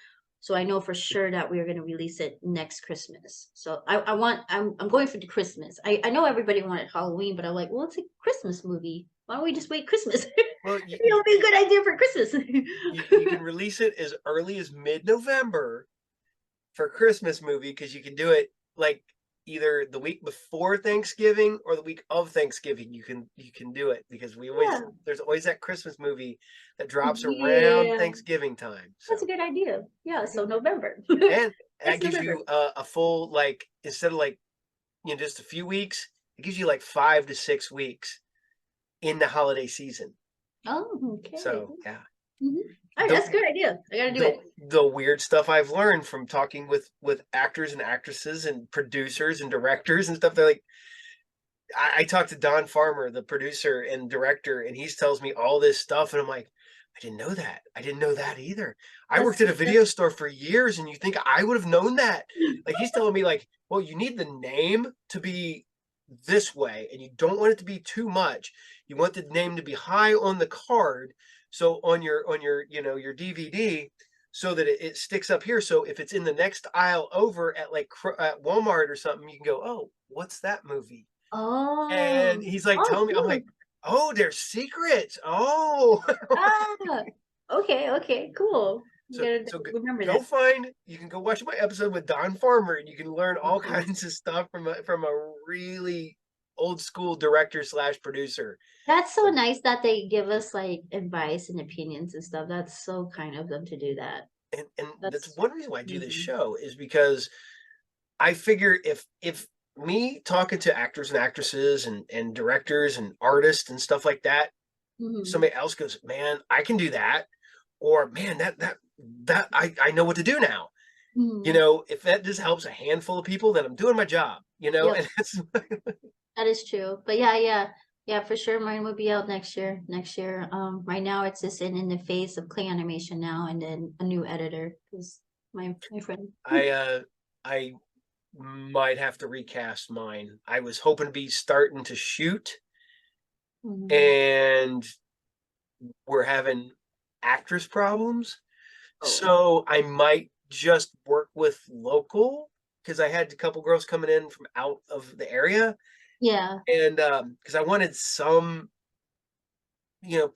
So I know for sure that we're going to release it next Christmas. So I'm going for the Christmas. I know everybody wanted Halloween, but I'm like, well, it's a Christmas movie. Why don't we just wait Christmas? well, It'll be a good idea for Christmas. you can release it as early as mid-November for Christmas movie because you can do it like either the week before Thanksgiving or the week of Thanksgiving. You can do it because we always Yeah. there's always that Christmas movie that drops around Yeah. Thanksgiving time. That's a So good idea. Yeah, there you so go. November. And that Next gives November. you a full like instead of like just a few weeks, it gives you like 5 to 6 weeks in the holiday season. Oh, okay. So yeah, Mhm. Alright, the that's a good idea. I gotta do the it. the weird stuff I've learned from talking with actors and actresses and producers and directors and stuff. They're like, I talked to Don Farmer, the producer and director, and he tells me all this stuff, and I'm like, I didn't know that. I didn't know that either. I worked at a That's video store for years, and you think I would have known that? Like he's telling me, like, well, you need the name to be this way, and you don't want it to be too much. You want the name to be high on the card, so on your your DVD, so that it sticks up here. So if it's in the next aisle over at like at Walmart or something, you can go, oh, what's that movie? And Oh. he's like Oh, telling me, I'm cool. like, oh, there's secrets. Oh, Ah, okay, okay, cool. You so gotta so remember go that. find. You can go watch my episode with Don Farmer, and you can learn all Awesome. kinds of stuff from a really old school director slash producer. That's so So, nice that they give us, like, advice and opinions and stuff. That's so kind of them to do that. and that's That's one reason why I do this amazing. show is because I figure if me talking to actors and actresses and directors and artists and stuff like that, Mhm. somebody else goes, man, I can do that, or man, that I know what to do now. Mhm. If that just helps a handful of people, then I'm doing my job. Yep. And that's That is true. But yeah, yeah. Yeah, for sure mine will be out next year. Next year. Right now it's just in the phase of clay animation now and then a new editor because my friend. I might have to recast mine. I was hoping to be starting to shoot, Mhm. and we're having actress problems. Oh, So I might just work with local because I had a couple girls coming in from out of the area, yeah, and because I wanted some,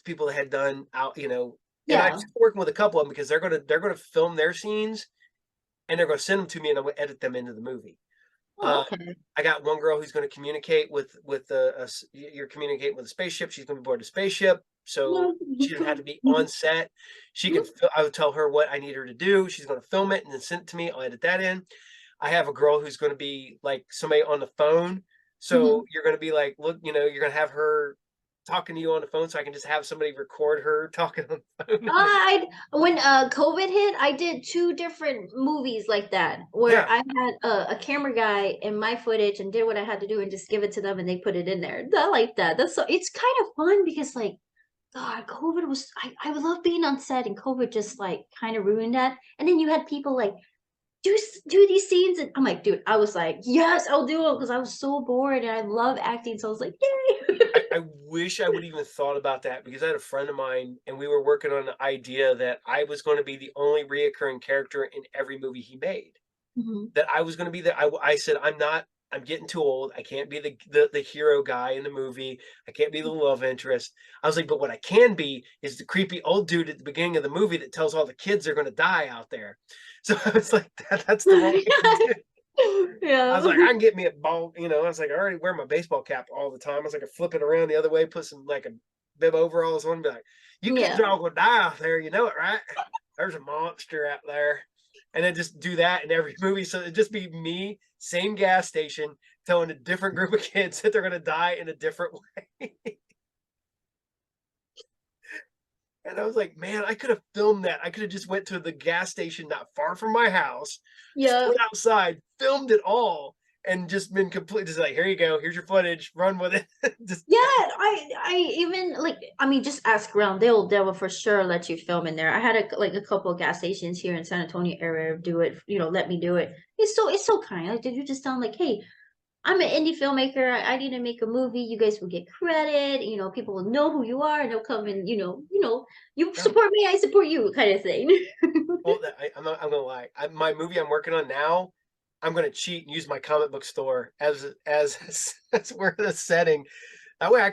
people that had done out, and I'm yeah. working with a couple of them because they're gonna film their scenes and they're gonna send them to me and I'm gonna edit them into the movie. Oh, Uh, okay. I got one girl who's going to communicate with you're communicating with a spaceship. She's going to be aboard a spaceship, so she doesn't have to be on set. She can. I would tell her what I need her to do. She's going to film it and then send it to me. I'll edit that in. I have a girl who's going to be like somebody on the phone. So Mhm. you're going to be like, look, you're going to have her talking to you on the phone, so I can just have somebody record her talking on the phone. I when COVID hit, I did two different movies like that where Yeah, I had a camera guy in my footage and did what I had to do and just give it to them and they put it in there. I like that. That's so it's kind of fun because like God, COVID was I love being on set and COVID just like kind of ruined that. And then you had people like do these scenes and I'm like, dude, I was like, yes, I'll do it because I was so bored and I love acting. So I was like, yay. I wish I would even thought about that because I had a friend of mine and we were working on the idea that I was going to be the only reoccurring character in every movie he made. Mhm. That I was going to be the. I said I'm not. I'm getting too old. I can't be the hero guy in the movie. I can't be the love interest. I was like, but what I can be is the creepy old dude at the beginning of the movie that tells all the kids they're going to die out there. So I was like, that's the role I can do. I was Yeah. like, I can get me a ball, I was like, I already wear my baseball cap all the time. I was like, I flip it around the other way, put some like a bib overalls on, and be like, you kids Yeah. are all gonna die out there, you know it, right? There's a monster out there. And then just do that in every movie. So it'd just be me, same gas station, telling a different group of kids that they're gonna die in a different way. And I was like, man, I could have filmed that. I could have just went to the gas station not far from my house, Yeah. stood outside, filmed it all, and just been complete. Just like, here you go. Here's your footage. Run with it. Just Yeah, I even like I mean just ask around. They will for sure let you film in there. I had a couple of gas stations here in San Antonio area do it, let me do it. It's so kind. Like did you just tell them like, hey, I'm an indie filmmaker. I need to make a movie. You guys will get credit. People will know who you are and they'll come and you oh, support me, I support you kind of thing. well, I'm not. I'm gonna lie. My movie I'm working on now. I'm gonna cheat and use my comic book store as where the setting. That way, I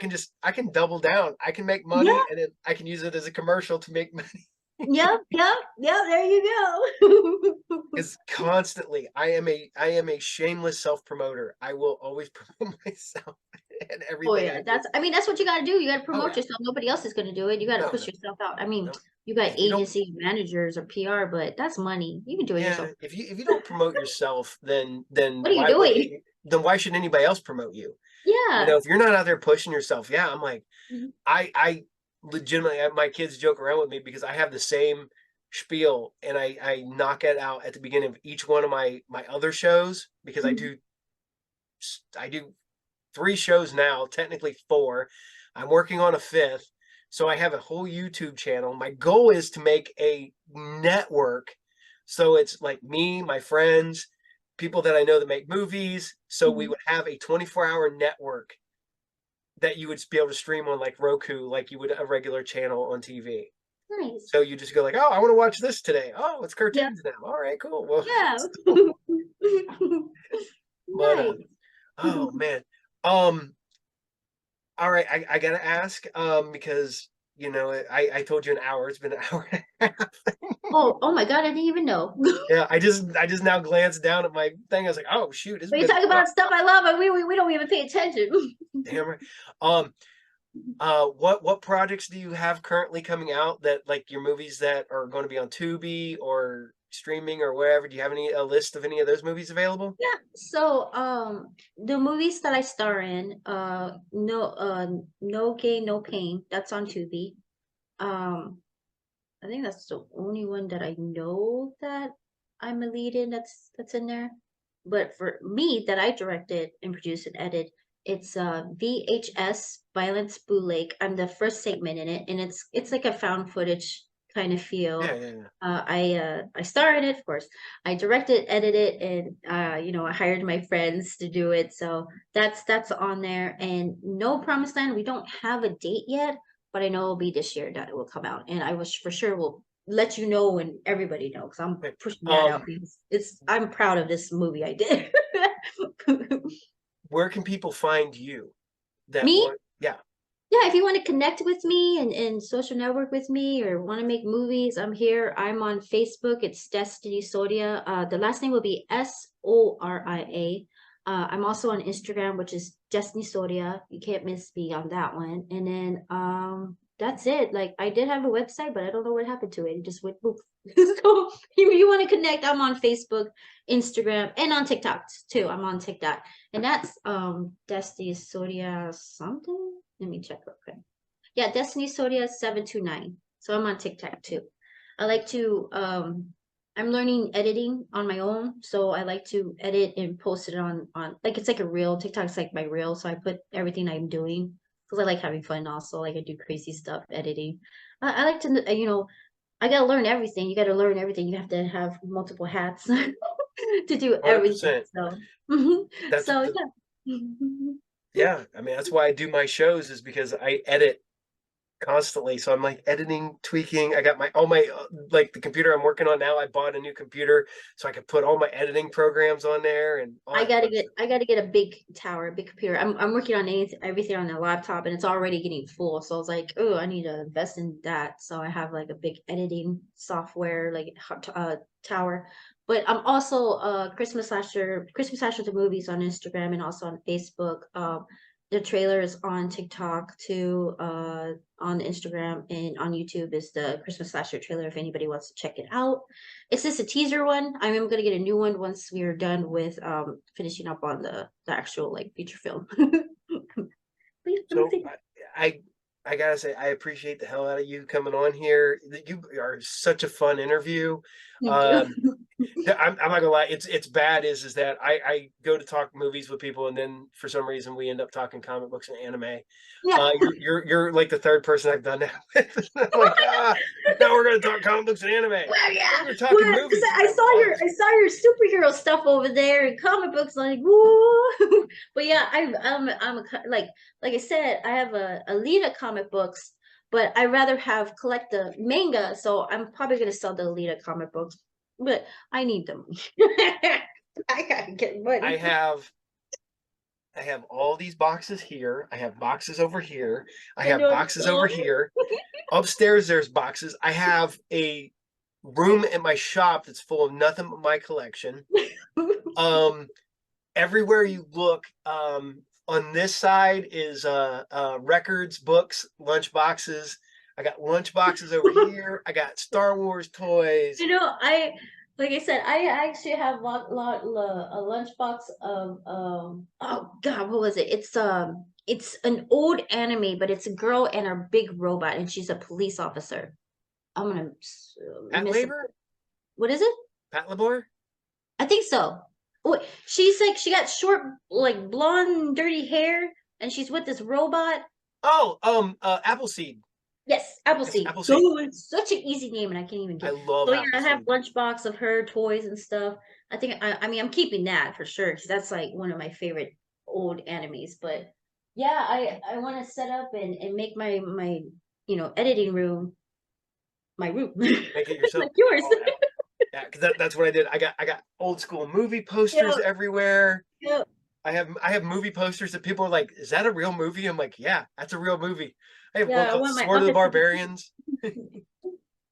can double down. I can make money, Yeah, and then I can use it as a commercial to make money. yep, yep, yep. There you go. Because constantly, I am a shameless self promoter. I will always promote myself and Oh everything yeah, I do. I mean that's what you got to do. You got to Oh promote yeah, yourself. Nobody else is going to do it. You got to no, push no, yourself out. I mean, no. you got If you don't, agency managers or PR, but that's money. You can do it yeah, yourself. if you don't promote yourself, then What are you why would doing? then why should anybody else promote you? Yeah. If you're not out there pushing yourself, yeah, I'm like, Mhm. I legitimately my kids joke around with me because I have the same spiel and I knock it out at the beginning of each one of my other shows because Mhm. I do three shows now, technically four. I'm working on a fifth. So I have a whole YouTube channel. My goal is to make a network. So it's like me, my friends, people that I know that make movies. So we Mhm. would have a 24-hour network that you would be able to stream on like Roku, like you would a regular channel on TV. Nice. So you just go like, oh, I want to watch this today. Oh, it's Yeah. cartoons now. All right, cool. Well, Yeah. but Nice. oh man. Um, all right, I gotta ask, because I told you an hour. It's been an hour and a half. Oh my God, I didn't even know. Yeah, I just now glanced down at my thing. I was like, oh shoot, it's When you been talk a while. about stuff I love, and we don't even pay attention. Damn right. Um, what projects do you have currently coming out that like your movies that are going to be on Tubi or streaming or wherever? Do you have a list of any of those movies available? Yeah. So, the movies that I star in, No Gain, No Pain, that's on Tubi. Um, I think that's the only one that I know that I'm a lead in that's in there. But for me, that I directed and produced and edited, it's VHS Violence Blue Lake. I'm the first segment in it, and it's like a found footage. kind of feel. Yeah, yeah, yeah. I starred in it, of course. I directed, edited, and I hired my friends to do it. So that's on there. And No Promised Land, we don't have a date yet, but I know it'll be this year that it will come out. And I was for sure will let you know and everybody know because I'm Okay. pushing that out because I'm proud of this movie I did. Where can people find you that Me? want? Yeah. Yeah, if you want to connect with me and social network with me or want to make movies, I'm here. I'm on Facebook. It's Destiny Soria. The last name will be Soria. I'm also on Instagram, which is Destiny Soria. You can't miss me on that one. And then that's it. Like I did have a website, but I don't know what happened to it. It just went poof. So if you want to connect, I'm on Facebook, Instagram, and on TikTok too. I'm on TikTok. And that's Destiny Soria something. Let me check real quick. Yeah, Destiny Soria 729. So I'm on TikTok too. I like to I'm learning editing on my own. So I like to edit and post it on like it's like a reel. TikTok's like my reel. So I put everything I'm doing because I like having fun also. Like I do crazy stuff editing. I like to I gotta learn everything. You gotta learn everything. You have to have multiple hats to do everything. 100%. So That's so the, yeah. yeah. I mean, that's why I do my shows is because I edit constantly. So I'm like editing, tweaking. I got my all my like the computer I'm working on now. I bought a new computer so I could put all my editing programs on there and all that fun stuff. I gotta get a big tower, a big computer. I'm working on everything on a laptop and it's already getting full. So I was like, oh, I need to invest in that. So I have like a big editing software, like tower. But I'm also Christmas Slasher the movies on Instagram and also on Facebook. The trailers on TikTok too, on Instagram and on YouTube is the Christmas Slasher trailer if anybody wants to check it out. It's just a teaser one. I am gonna get a new one once we are done with finishing up on the actual like feature film. So I I gotta say I appreciate the hell out of you coming on here. You are such a fun interview. Thank you. Um, I'm not gonna lie. It's bad is that I go to talk movies with people and then for some reason we end up talking comic books and anime. Yeah. You're like the third person I've done that with. I'm like now we're gonna talk comic books and anime. Well, yeah. We were talking Well, 'cause movies. I saw your superhero stuff over there and comic books like woo. But yeah, like I said, I have a Alita comic books, but I rather have collect the manga, so I'm probably gonna sell the Alita comic books. But I need them. I gotta get I money. have I have all these boxes here. I have boxes over here. I I have know I'm boxes over so here. Upstairs, there's boxes. I have a room at my shop that's full of nothing but my collection. Um, everywhere you look, on this side is records, books, lunch boxes. I got lunch boxes over here. I got Star Wars toys. You know, I like I said, I actually have a lunchbox of oh god, what was it? It's an old anime, but it's a girl and her big robot, and she's a police officer. I'm gonna Pat miss it. Labor? What is it? Pat Labor? I think so. Wait, she's like she got short, like blonde, dirty hair, and she's with this robot. Oh, Appleseed. Yes, Yes, Appleseed. Appleseed. Oh, it's such an easy name, and I can't even I get. love So yeah, I have Appleseed. lunchbox of her toys and stuff. I mean, I'm keeping that for sure because that's like one of my favorite old animes. But yeah, I want to set up and make my editing room my room Make it yourself. like yours. Oh, yeah, because that's what I did. I got old school movie posters Yeah, everywhere. yeah, I have movie posters that people are like, "Is that a real movie?" I'm like, "Yeah, that's a real movie." I have one yeah. I called want my Sword of the office. Barbarians.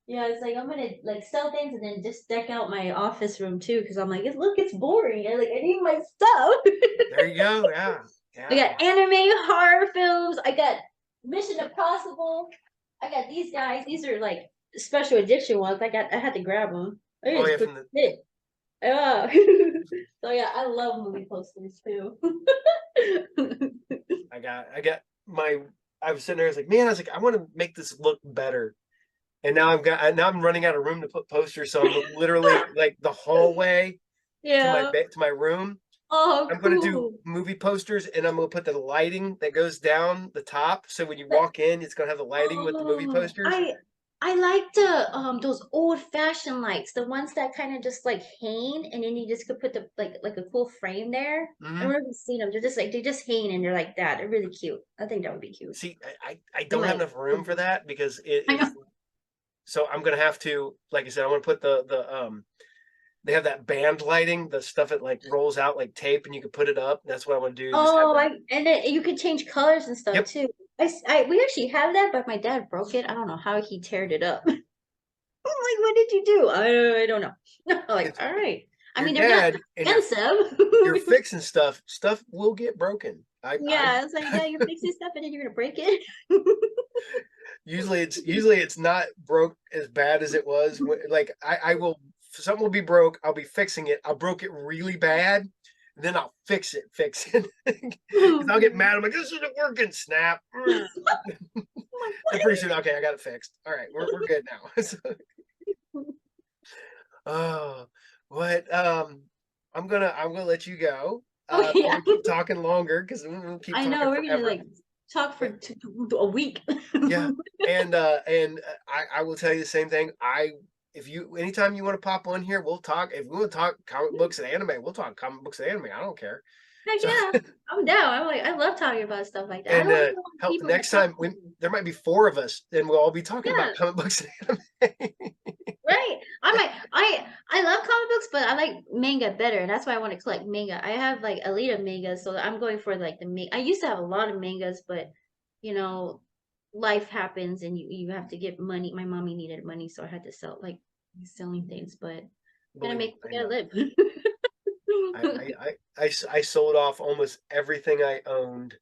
Yeah, it's like I'm gonna like sell things and then just deck out my office room too because I'm like, look, it's boring. I need my stuff. There you go. Yeah, I yeah. got anime, horror films. I got Mission Impossible. I got these guys. These are like special edition ones. I had to grab them. I Oh just yeah, put from the it. Yeah. So yeah, I love movie posters too. I got my. I was sitting there. I was like, man, I was like, I want to make this look better. And now I'm running out of room to put posters, so I'm literally like the hallway to my Yeah. bed to my room. Oh, I'm gonna do cool. movie posters, and I'm gonna put the lighting that goes down the top. So when you walk in, it's gonna have the lighting with the movie Oh, posters. I like the those old fashioned lights, the ones that kind of just like hang, and then you just could put the like a cool frame there. I Hmm. don't know if you've seen them. They're just like they just hang and they're like that. They're really cute. I think that would be cute. See, I In don't have my enough room for living room. that because it I is. know. So I'm gonna have to, like I said, I want to put the. They have that band lighting, the stuff that like rolls out like tape, and you can put it up. That's what I want to do. Just have Oh, that. I and then you could change colors and stuff Yep. too. We actually have that, but my dad broke it. I don't know how he teared it up. I'm like, what did you do? I don't know. I'm like, It's all right. I your mean, they're not dad, and expensive. you're fixing stuff. Stuff will get broken. Yeah, it's like, yeah, you're fixing stuff and then you're gonna break it. usually it's not broke as bad as it was. Like I will, something will be broke. I'll be fixing it. I'll broke it really bad, and then I'll fix it, because I'll get mad. I'm like, this isn't working. Snap. And pretty soon, okay, I got it fixed. All right, we're good now. So, oh, what? I'm gonna let you go. Oh I don't yeah, want to keep talking longer because we'll keep I talking know. We're gonna forever. like talk for a week. Yeah, and I will tell you the same thing. If you anytime you want to pop on here, we'll talk. If we want to talk comic books and anime, we'll talk comic books and anime. I don't care. Heck So yeah, I'm down. I'm like, I love talking about stuff like that. I and don't even want help people to next talk time to we me. there might be four of us, and we'll all be talking about Yeah, comic books and anime. right. I'm like, I love comic books, but I like manga better, and that's why I want to collect manga. I have like Alita mangas, so I'm going for like the manga. I used to have a lot of mangas, but you know, life happens, and you have to get money. My mommy needed money, so I had to sell like selling things, but Believe me, we I gotta know. live. I sold off almost everything I owned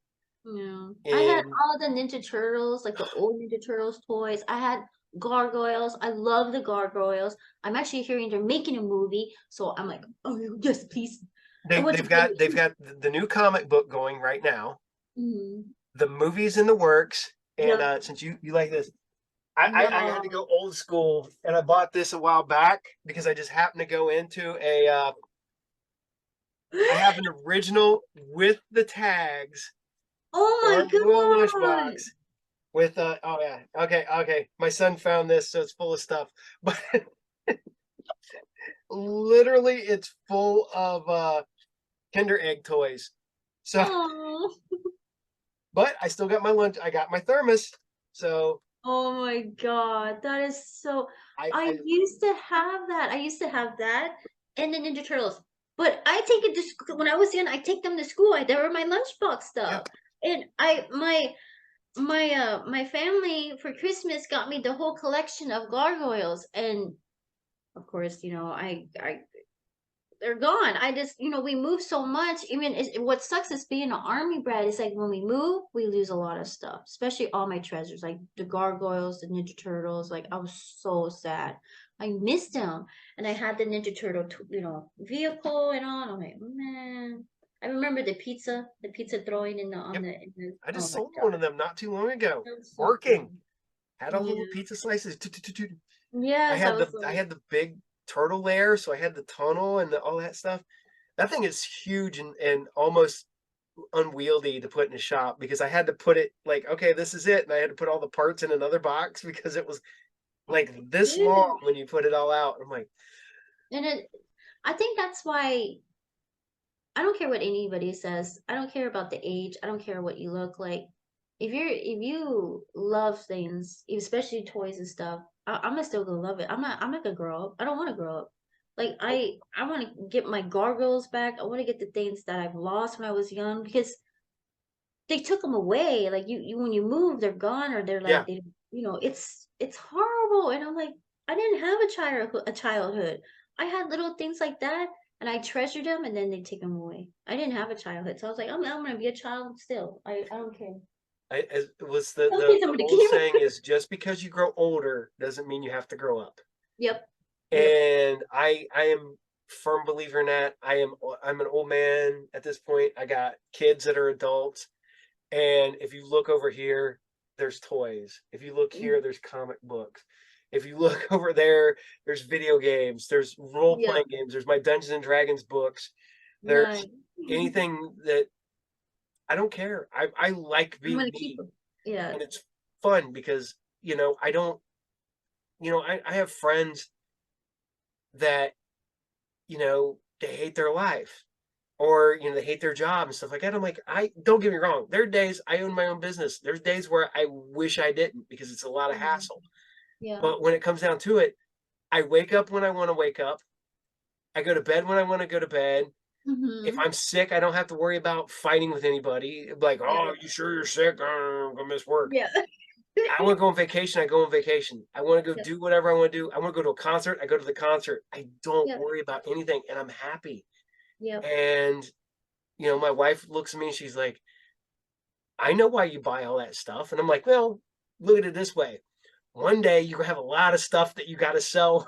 Yeah. I had in. all the Ninja Turtles, like the old Ninja Turtles toys. I had gargoyles. I love the gargoyles. I'm actually hearing they're making a movie, so I'm like, oh yes, please. I want to They've get got they've it. got the new comic book going right now. Mhm. The movie's in the works, and Yep. since you like this, I had to No. go old school, and I bought this a while back because I just happened to go into a. I have an original with the tags Oh my gargoyle God. lunchbox with oh yeah, okay, my son found this, so it's full of stuff, but literally it's full of Kinder Egg toys. So, Oh. but I still got my lunch. I got my thermos, so Oh my God. That is so I I used to have that. I used to have that and the Ninja Turtles. But I take it to school when I was young, I take them to school. They were my lunchbox yeah. stuff. And my family for Christmas got me the whole collection of gargoyles, and of course, I they're gone. I just, we move so much. Even what sucks is being an army brat. It's like when we move, we lose a lot of stuff, especially all my treasures, like the gargoyles, the Ninja Turtles. Like I was so sad. I missed them, and I had the Ninja Turtle, vehicle and all. And I'm like, man. I remember the pizza throwing in the on Yep. the. In the I oh just my sold one god, of them not too long ago. that was so Working. cool. Had all the little Yeah. pizza slices. I Yes, I had was I like, had the big turtle lair, so I had the tunnel and all that stuff. That thing is huge and almost unwieldy to put in a shop because I had to put it like, okay, this is it, and I had to put all the parts in another box because it was like this long yeah. when you put it all out. I'm like, And I think that's why I don't care what anybody says. I don't care about the age. I don't care what you look like. If you love things, especially toys and stuff, I'm gonna still gonna love it. I'm not gonna grow up. I don't want to grow up. Like nope, I want to get my gargoyles back. I want to get the things that I've lost when I was young because they took them away. Like you when you move, they're gone or they're yeah. like it's horrible. And I'm like, I didn't have a childhood. I had little things like that, and I treasured them, and then they take them away. I didn't have a childhood, so I was like, I'm gonna be a child still. I don't care. It was Some kids I'm the gonna old keep. saying is just because you grow older doesn't mean you have to grow up. Yep. Yep. And I am firm believer in that. I'm an old man at this point. I got kids that are adults, and if you look over here, there's toys. If you look here, there's comic books. If you look over there, there's video games. There's role Yep. playing games. There's my Dungeons and Dragons books. There's Nice. anything that I don't care. I like I'm being gonna keep me, them. Yeah. and it's fun because I don't. I have friends that, they hate their life, or, they hate their job and stuff like that. I'm like, I don't get me wrong. There are days I own my own business. There's days where I wish I didn't because it's a lot of Yeah. hassle. Yeah. But when it comes down to it, I wake up when I want to wake up. I go to bed when I want to go to bed. If Mm-hmm. I'm sick, I don't have to worry about fighting with anybody. Like, Yeah. oh, you sure you're sick? I'm gonna miss work. Yeah. I want to go on vacation. I go on vacation. I want to go Yeah. do whatever I want to do. I want to go to a concert. I go to the concert. I don't Yeah. worry about anything, and I'm happy. Yeah. And my wife looks at me and she's like, I know why you buy all that stuff. And I'm like, well, look at it this way. One day you're gonna have a lot of stuff that you gotta sell.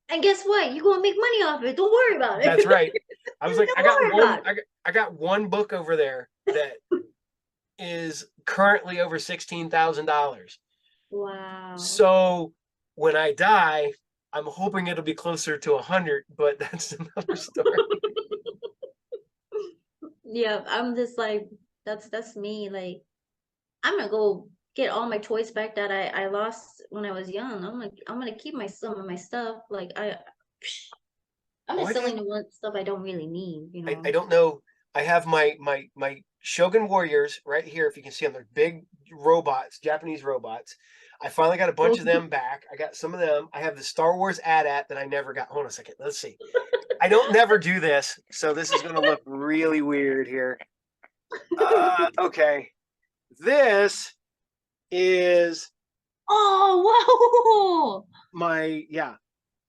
And guess what? You're gonna make money off it. Don't worry about it. That's right. I was like, Don't worry about it. I got one book over there that is currently over $16,000. Wow. So when I die, I'm hoping it'll be closer to 100, but that's another story. Yeah, I'm just like, that's me. Like, I'm gonna go get all my toys back that I lost when I was young. I'm gonna keep my some of my stuff. Like I'm Oh, just selling the one stuff I don't really need, you I know. don't know. I have my Shogun Warriors right here. If you can see them, they're big robots, Japanese robots. I finally got a bunch of them back. I got some of them. I have the Star Wars AT-AT that I never got. Hold on a second. Let's see. I don't never do this, so this is going to look really weird here. Okay. This is Oh, my, yeah.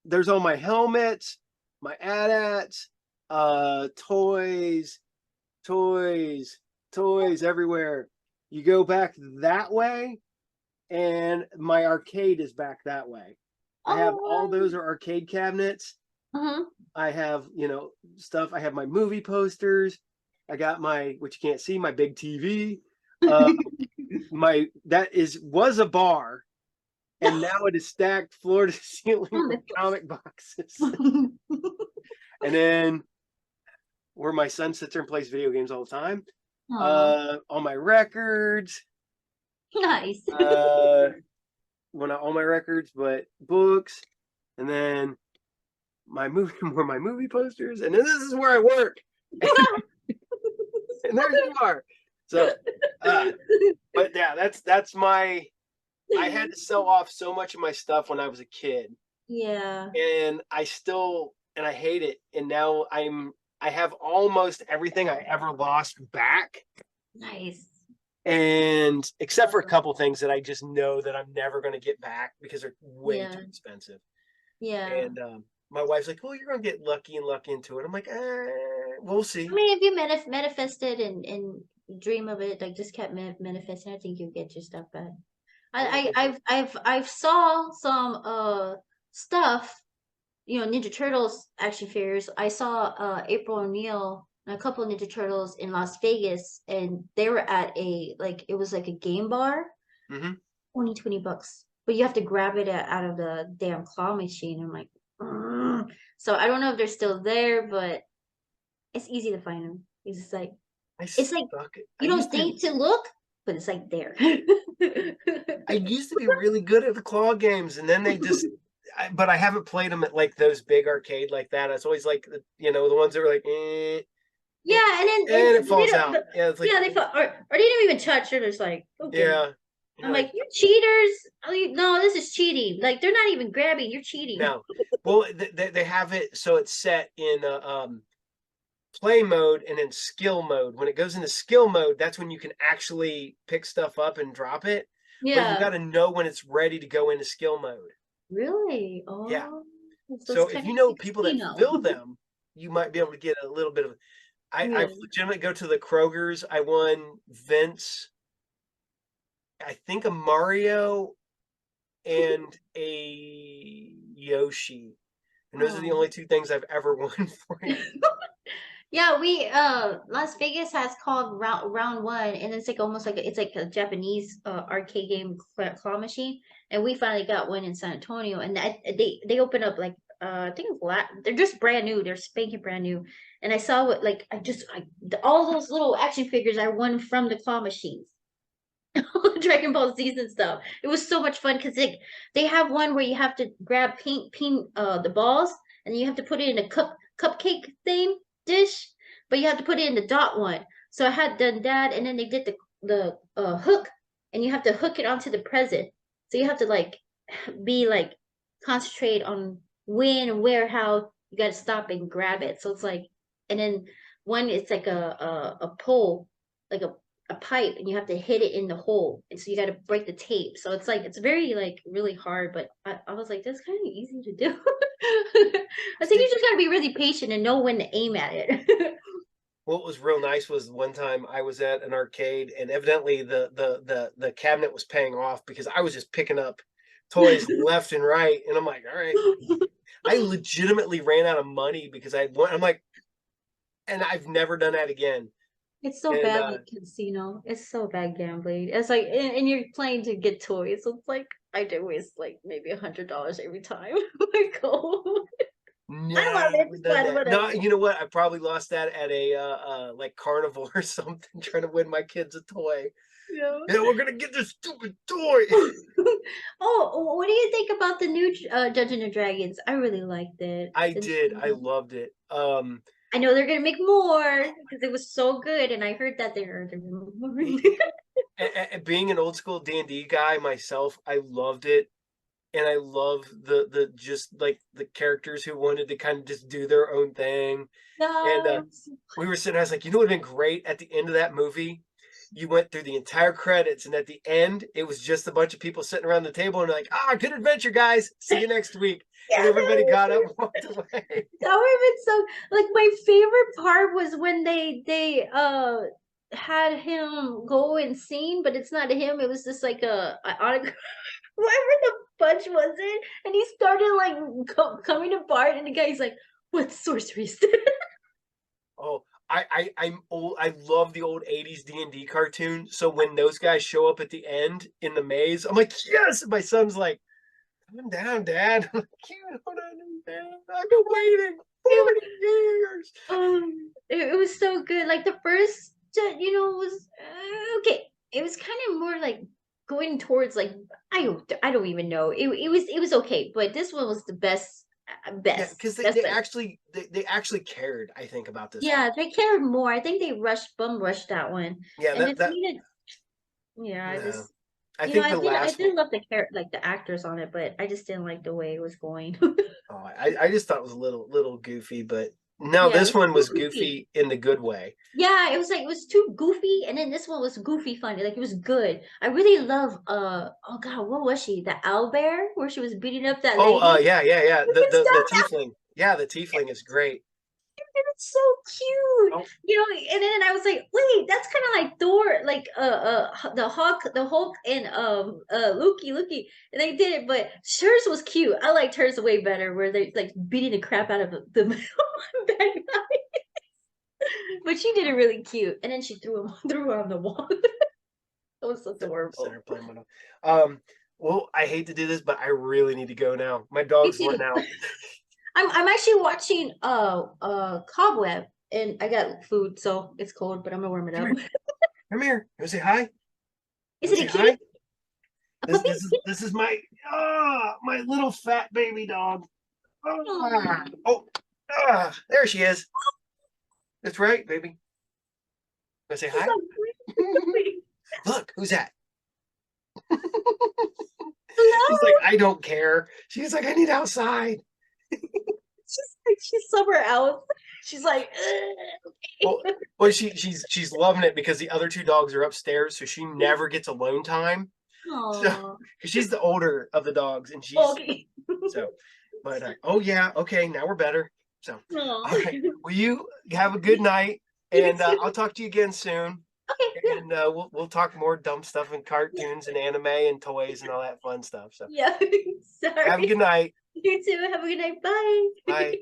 There's all my helmets, my AT-ATs, toys, toys, toys everywhere. You go back that way, and my arcade is back that way. I have all wow. those are arcade cabinets. Uh-huh. I have, stuff. I have my movie posters. I got my, which you can't see, my big TV. Uh, my that is was a bar, and now it is stacked floor to ceiling with comic boxes. And then where my son sits there and plays video games all the time. Aw, All my records, nice. all my records, but books, and then my movie, more my movie posters, and then this is where I work, and there you are. So, but yeah, that's my. I had to sell off so much of my stuff when I was a kid, Yeah, and I hate it. And now I have almost everything I ever lost back, nice. and except for a couple things that I just know that I'm never going to get back because they're way too Yeah, expensive. yeah. And my wife's like, "Well, you're going to get lucky and luck into it." I'm like, we'll I see. mean, if you manifested and dream of it, like just kept manifesting, I think you'll get your stuff back. I don't think so. I've saw some stuff, Ninja Turtles action figures. I saw April O'Neil and a couple of Ninja Turtles in Las Vegas, and they were at it was like a game bar, Hmm. 20 bucks. But you have to grab it out of the damn claw machine. I'm like, "Ugh." So I don't know if they're still there, but it's easy to find them. I It's like suck. you don't think to look, but it's like there. I used to be really good at the claw games, and then they just. But I haven't played them at like those big arcade like that. It's always like the ones that were like, Yeah, and then and it they falls don't. out. Yeah, it's like, Yeah, they felt, or they didn't even touch it. It's like okay. yeah. I'm You're like, like, you cheaters! No, this is cheating. Like they're not even grabbing. You're cheating. no. Well, they have it so it's set in play mode and in skill mode. When it goes into skill mode, that's when you can actually pick stuff up and drop it. But you got Yeah. to know when it's ready to go into skill mode. Really? Yeah. Oh, so it's So if kind you of know people that 16 now. fill them, you might be able to get a little bit of. I Yeah. legitimately go to the Kroger's. I won Vince, I think a Mario and a Yoshi. And those are the Oh. only two things I've ever won for him. Yeah, we Las Vegas has called round one, and it's like almost like it's like a Japanese arcade game claw machine, and we finally got one in San Antonio, and they opened up like I think it's they're just brand new, they're spanking brand new, and I saw what like all those little action figures I won from the claw machines. Dragon Ball Z's and stuff. It was so much fun because they have one where you have to grab paint the balls and you have to put it in a cupcake thing dish, but you have to put it in the dot one. So I had done that, and then they did the hook, and you have to hook it onto the present. So you have to like be like concentrate on when and where how you got to stop and grab it. So it's like, and then one it's like a pole, like a pipe, and you have to hit it in the hole, and so you got to break the tape. So it's like it's very like really hard, but I was like, that's kind of easy to do. I think you just got to be really patient and know when to aim at it. What was real nice was one time I was at an arcade, and evidently the cabinet was paying off because I was just picking up toys left and right, and I'm like, all right. I legitimately ran out of money because I'm like, and I've never done that again. It's so And bad like casino. It's so bad gambling. It's like and you're playing to get toys. So it's like I do waste like maybe $100 every time I go. I love it. never It's done fun, that. No, whatever. you know what? I probably lost that at a like carnival or something, trying to win my kids a toy. Yeah. Yeah, we're gonna get this stupid toy. Oh, what do you think about the new Dungeons and Dragons? I really liked it. I did. I loved it. I know they're gonna make more because it was so good, and I heard that they're doing more. Being an old school D&D guy myself, I loved it. And I love the just like the characters who wanted to kind of just do their own thing. And Yes. we were sitting, I was like, you know what would have been great at the end of that movie? You went through the entire credits, and at the end, it was just a bunch of people sitting around the table and like, good adventure, guys. See you next week. Yeah, And everybody got up and walked away. that would have been so like my favorite part was when they had him go insane, but it's not him, it was just like a autograph. Whoever the fudge was it, and he started like coming apart, and the guy's like, "What sorcery is this?" Oh, I'm old. I love the old 80s D&D cartoon. So when those guys show up at the end in the maze, I'm like, yes. And my son's like, calm down, Dad. I'm like, you don't understand. I've been waiting 40 years. It was so good. Like the first, was okay. It was kind of more like going towards like I don't even know. It was okay, but this one was the best, Yeah, best, because best, they best. actually they actually cared, I think, about this one. Yeah, they cared more. I think they bum rushed that one, Yeah, and that just that needed. Yeah, I yeah. just I think I the did last one, love like the actors on it, but I just didn't like the way it was going. oh, I just thought it was a little goofy, but no, Yeah, it this was one too was goofy. goofy in the good way. Yeah, it was like it was too goofy, and then this one was goofy funny. Like it was good. I really love oh god, what was she? The owlbear where she was beating up that Oh, lady. yeah. You The can the stop the that. tiefling. Yeah, the tiefling is great. It's so cute. Oh, And then I was like, wait, that's kind of like Thor, like the Hulk and Loki. And they did it, but hers was cute. I liked hers way better, where they like beating the crap out of the bad guy. But she did it really cute. And then she threw her on the wall. That was so center adorable. playing one. Well, I hate to do this, but I really need to go now. My Me dog's too. wanting out. I'm actually watching Cobweb, and I got food, so it's cold, but I'm gonna warm it Come up. here. Come here. You wanna say hi? You Is wanna it a say kitty? hi? A This puppy? this is this is my my little fat baby dog. Ah, Oh, oh, there she is. That's right, baby. Wanna say she's hi? so pretty. Look, who's that? She's like, Hello. I don't care. She's like, I need outside. She's somewhere else. She's like, Well, okay. well, she's loving it because the other two dogs are upstairs, so she never gets alone time. So, Oh, 'cause she's the older of the dogs, and she's okay. so. But oh yeah, okay, now we're better. So, Oh, all right. Well, you have a good night, you and too. I'll talk to you again soon. Okay, yeah, And we'll talk more dumb stuff and yeah, cartoons and anime and toys and all that fun stuff. So, yeah. have a Sorry. good night. You too. Have a good night. Bye. Bye.